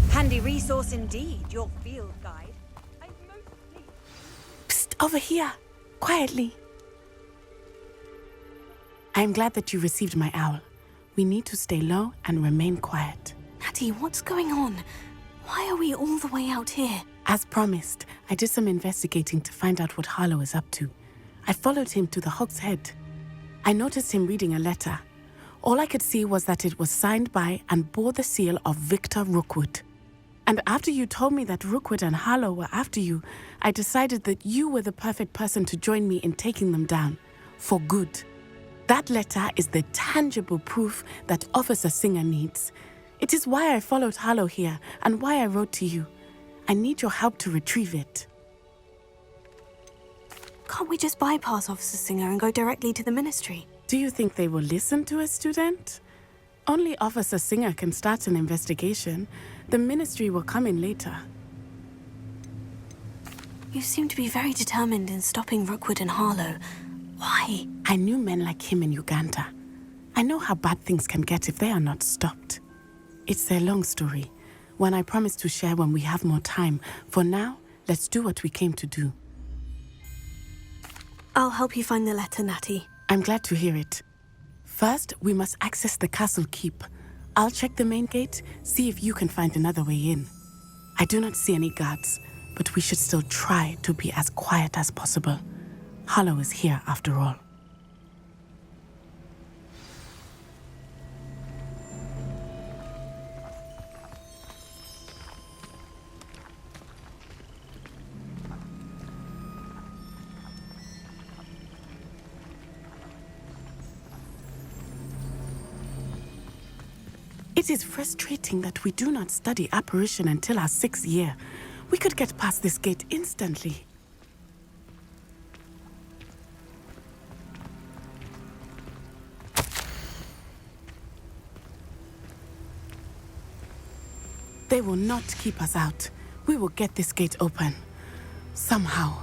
Handy resource indeed, your field guide. Psst, over here. Quietly. I am glad that you received my owl. We need to stay low and remain quiet. Natty, what's going on? Why are we all the way out here? As promised, I did some investigating to find out what Harlow is up to. I followed him to the Hog's Head. I noticed him reading a letter. All I could see was that it was signed by and bore the seal of Victor Rookwood. And after you told me that Rookwood and Harlow were after you, I decided that you were the perfect person to join me in taking them down. For good. That letter is the tangible proof that Officer Singer needs. It is why I followed Harlow here and why I wrote to you. I need your help to retrieve it. Can't we just bypass Officer Singer and go directly to the Ministry? Do you think they will listen to a student? Only Officer Singer can start an investigation. The Ministry will come in later. You seem to be very determined in stopping Rookwood and Harlow. Why? I knew men like him in Uganda. I know how bad things can get if they are not stopped. It's a long story, one I promise to share when we have more time. For now, let's do what we came to do. I'll help you find the letter, Natty. I'm glad to hear it. First, we must access the castle keep. I'll check the main gate, see if you can find another way in. I do not see any guards, but we should still try to be as quiet as possible. Harlow is here after all. It is frustrating that we do not study apparition until our 6th year. We could get past this gate instantly. They will not keep us out. We will get this gate open. Somehow.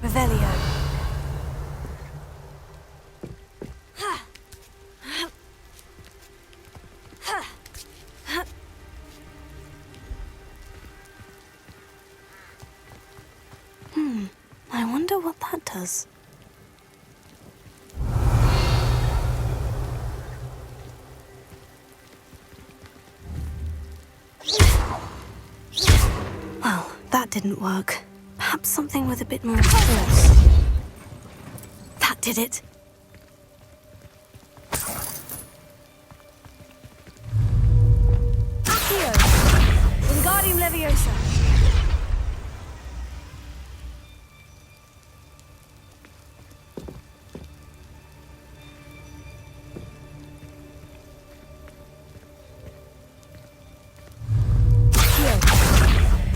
Revelio. I wonder what that does. didn't work. Perhaps something with a bit more force. That did it. Accio! Wingardium Leviosa!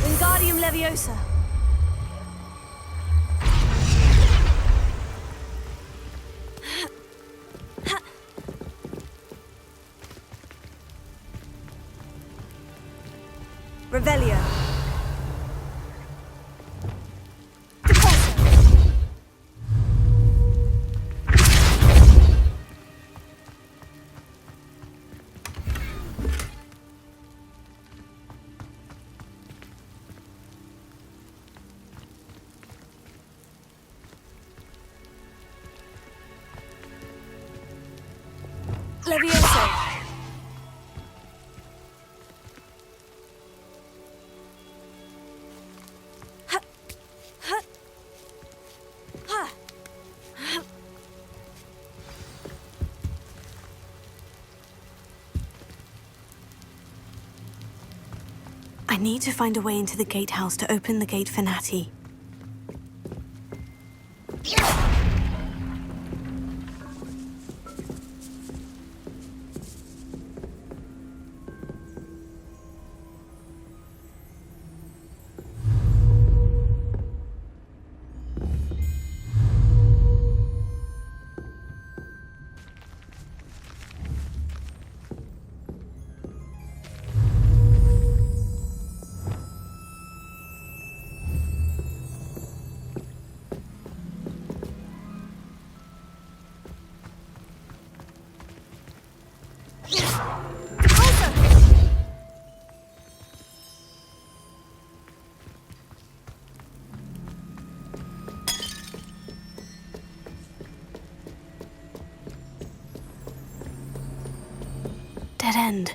Wingardium Leviosa! Revelio. Levioso. I need to find a way into the gatehouse to open the gate for Natty. Dead end.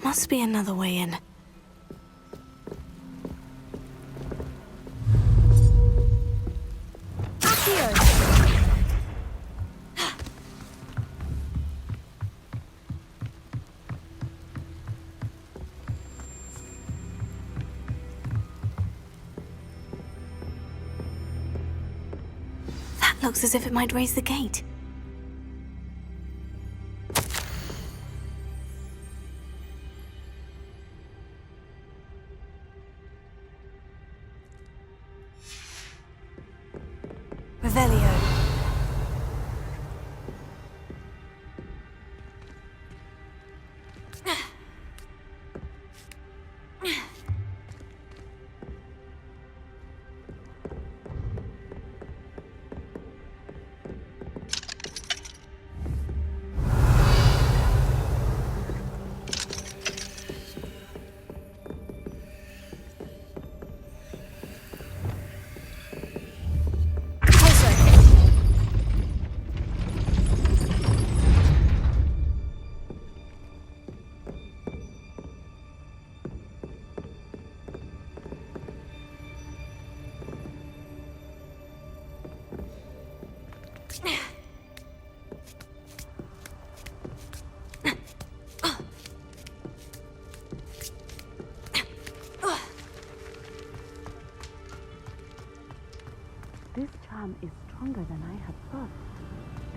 Must be another way in. That looks as if it might raise the gate. Revelio. This charm is stronger than I had thought.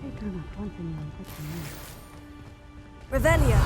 They do not want anyone touching me. Revelio.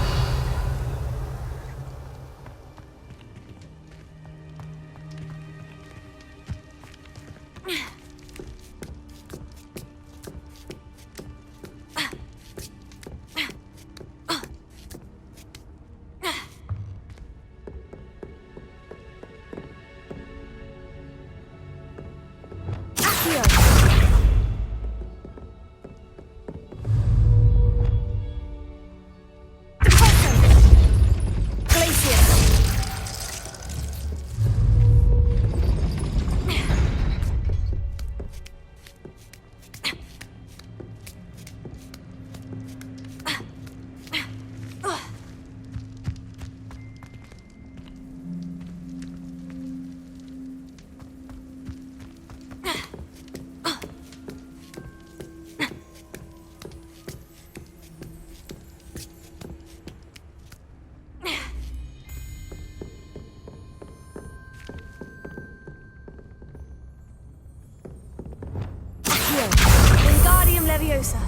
Leviosa.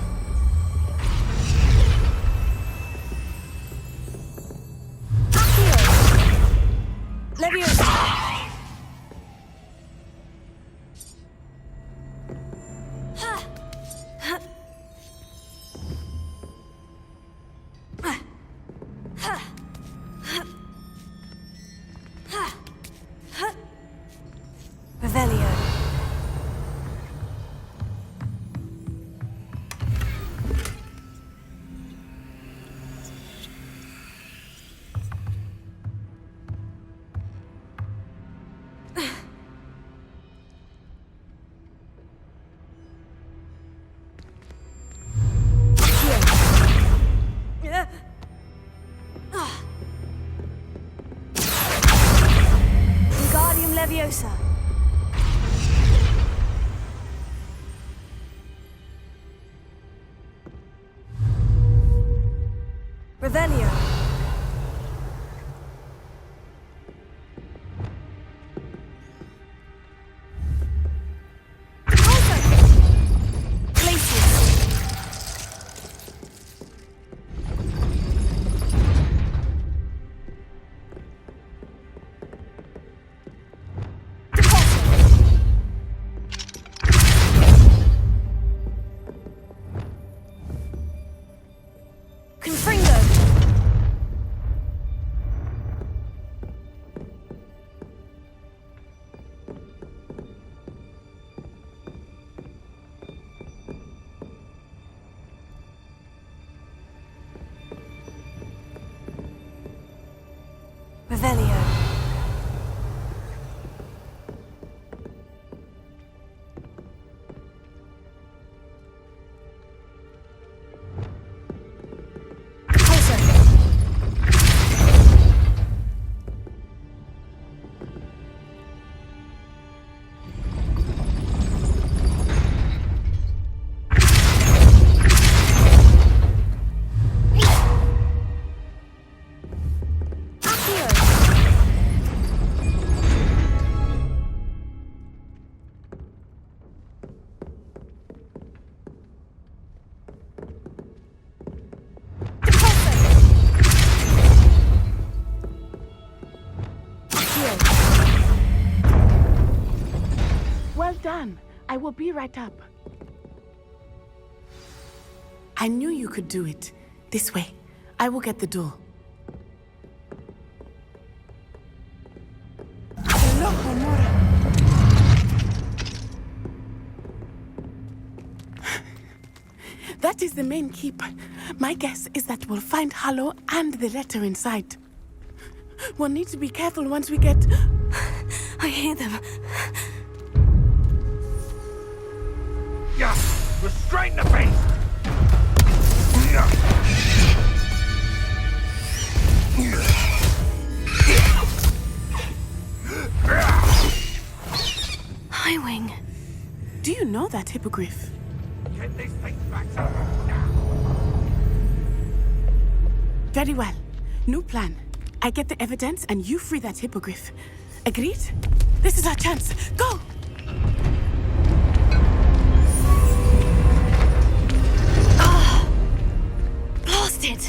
Leviosa. Revelio. Wingardium Leviosa. Revelio. Revelio. Well done. I will be right up. I knew you could do it. This way. I will get the door. That is the main keep. My guess is that we'll find Hallow and the letter inside. We'll need to be careful once we get... I hear them. Yeah, restrain the beast! Highwing. Do you know that hippogriff? Get this thing back Very well. New plan. I get the evidence and you free that hippogriff. Agreed? This is our chance. Go! Blasted!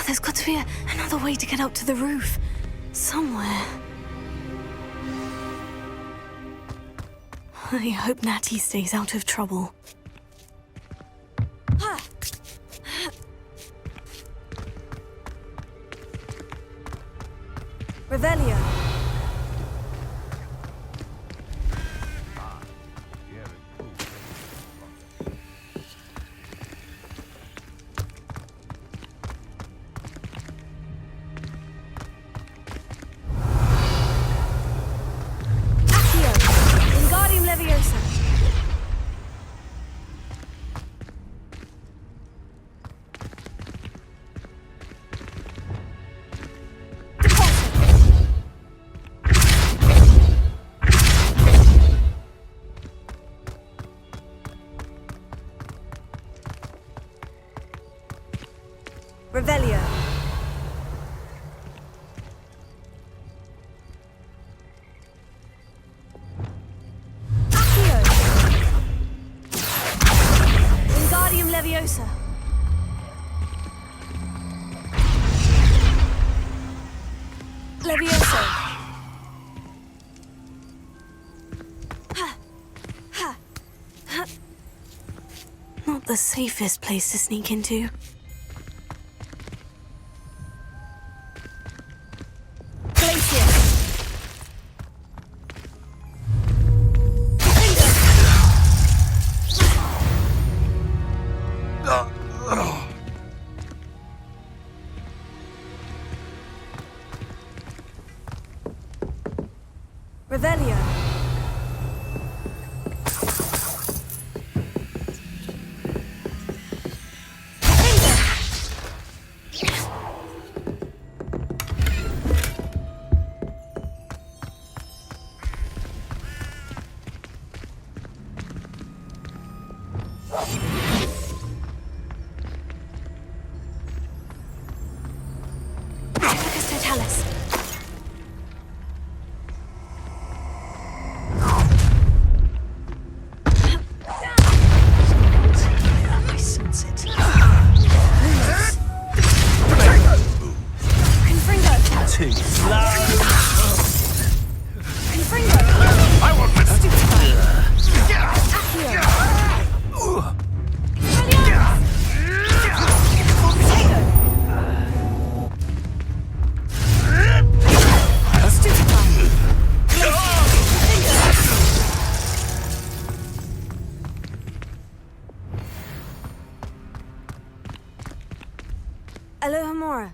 There's got to be another way to get up to the roof. Somewhere. I hope Natty stays out of trouble. Revelio. Wingardium Leviosa. Revelio. Leviosa. Leviosa. Not the safest place to sneak into. Revelio. Alohomora.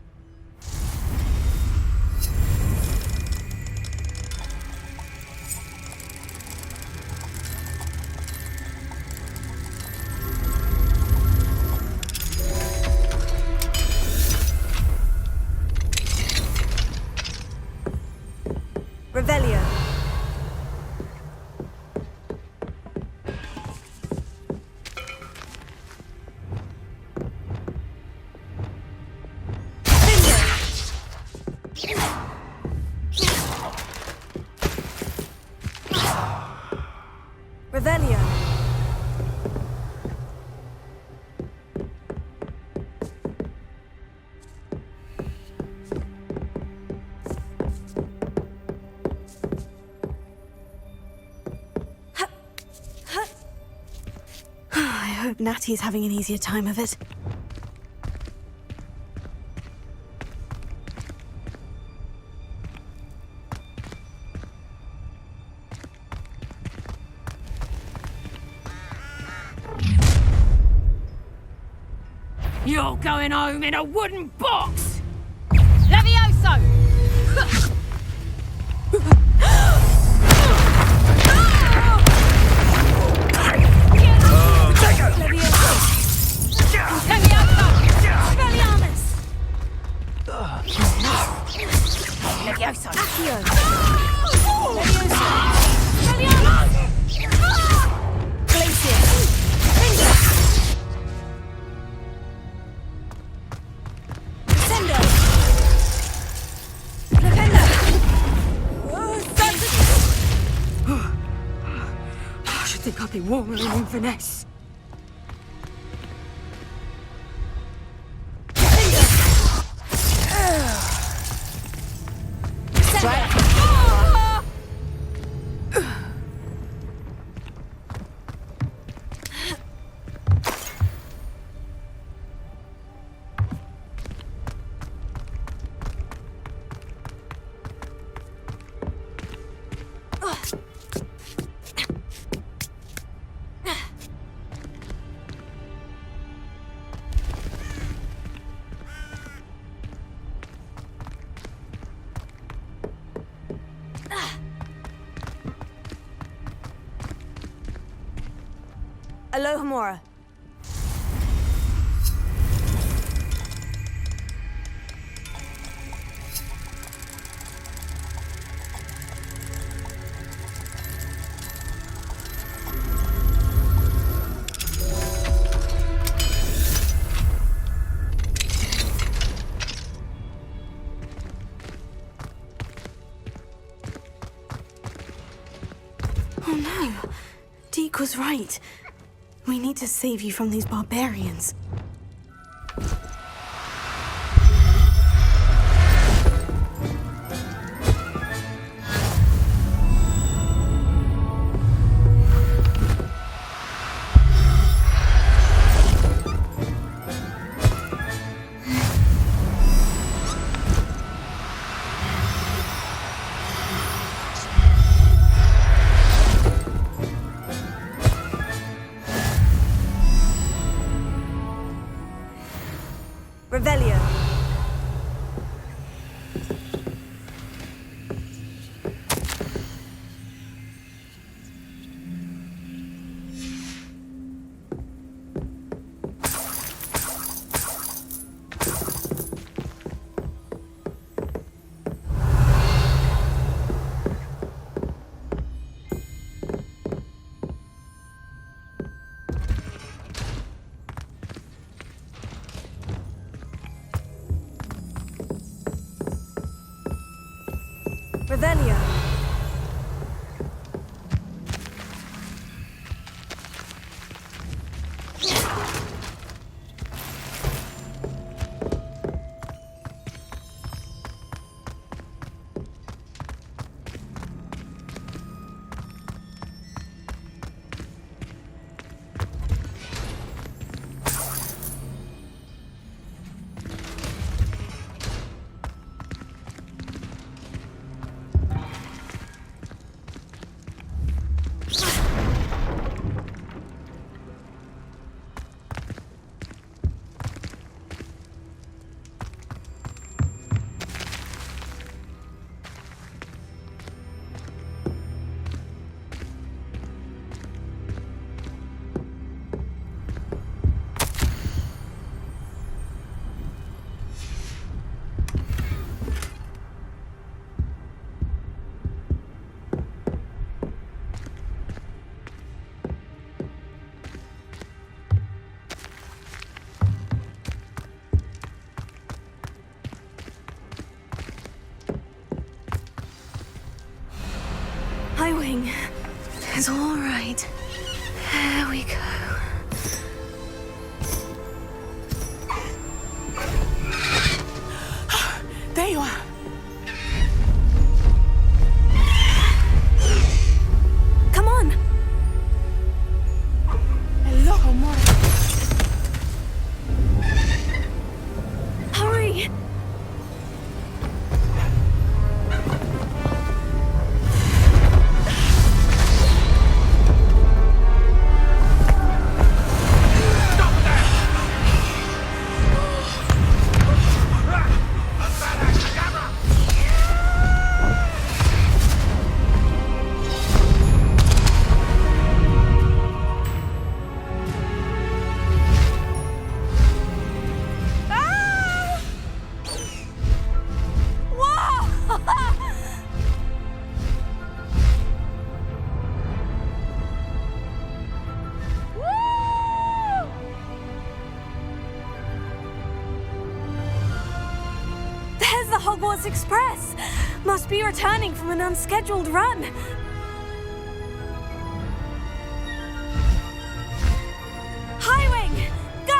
Revelio. Revelio. I hope Natty's having an easier time of it. You're going home in a wooden box! Levioso! Levioso! Accio! Levioso! Glacier! I should think I'd be warmer in Inverness. Alohomora. Oh no, Deke was right. We need to save you from these barbarians. Revelio. Revelio. Highwing. It's all right. There we go. There you are. Come on. Hello, amor. Hurry. There's the Hogwarts Express. Must be returning from an unscheduled run. Highwing, go!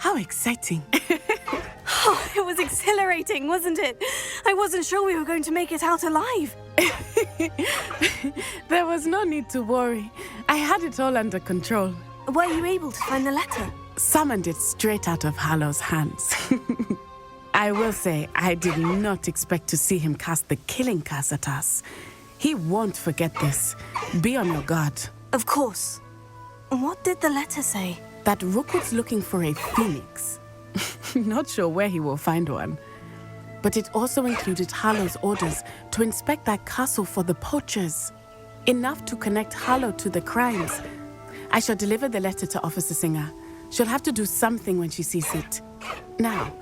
How exciting. Oh, it was exhilarating, wasn't it? I wasn't sure we were going to make it out alive. There was no need to worry. I had it all under control. Were you able to find the letter? Summoned it straight out of Hallow's hands. I will say, I did not expect to see him cast the killing curse at us. He won't forget this. Be on your guard. Of course. What did the letter say? That Rookwood's looking for a phoenix. Not sure where he will find one. But it also included Hallow's orders to inspect that castle for the poachers. Enough to connect Hallow to the crimes. I shall deliver the letter to Officer Singer. She'll have to do something when she sees it. Now,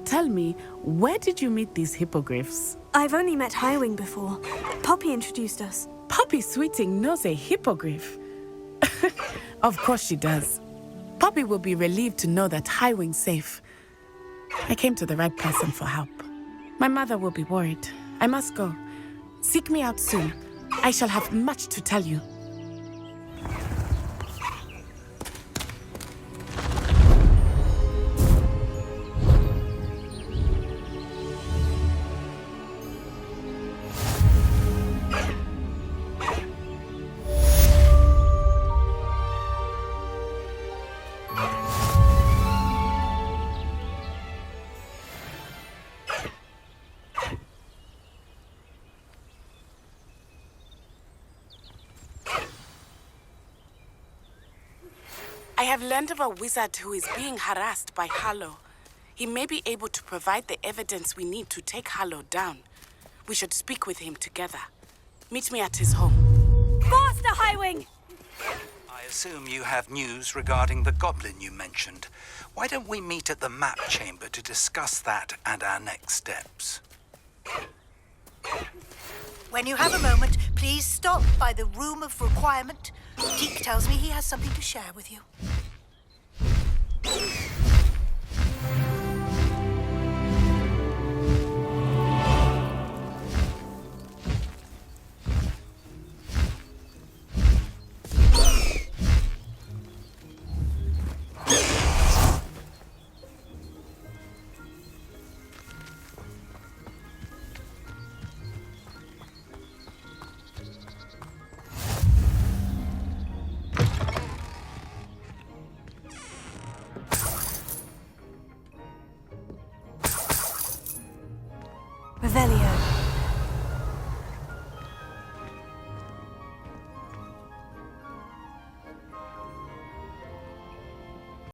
tell me, where did you meet these hippogriffs? I've only met Highwing before. Poppy introduced us. Poppy Sweeting knows a hippogriff. Of course she does. Poppy will be relieved to know that Highwing's safe. I came to the right person for help. My mother will be worried. I must go. Seek me out soon. I shall have much to tell you. I have learned of a wizard who is being harassed by Hallow. He may be able to provide the evidence we need to take Hallow down. We should speak with him together. Meet me at his home. Faster, Highwing! I assume you have news regarding the goblin you mentioned. Why don't we meet at the map chamber to discuss that and our next steps? When you have a moment, please stop by the room of requirement. Deke tells me he has something to share with you.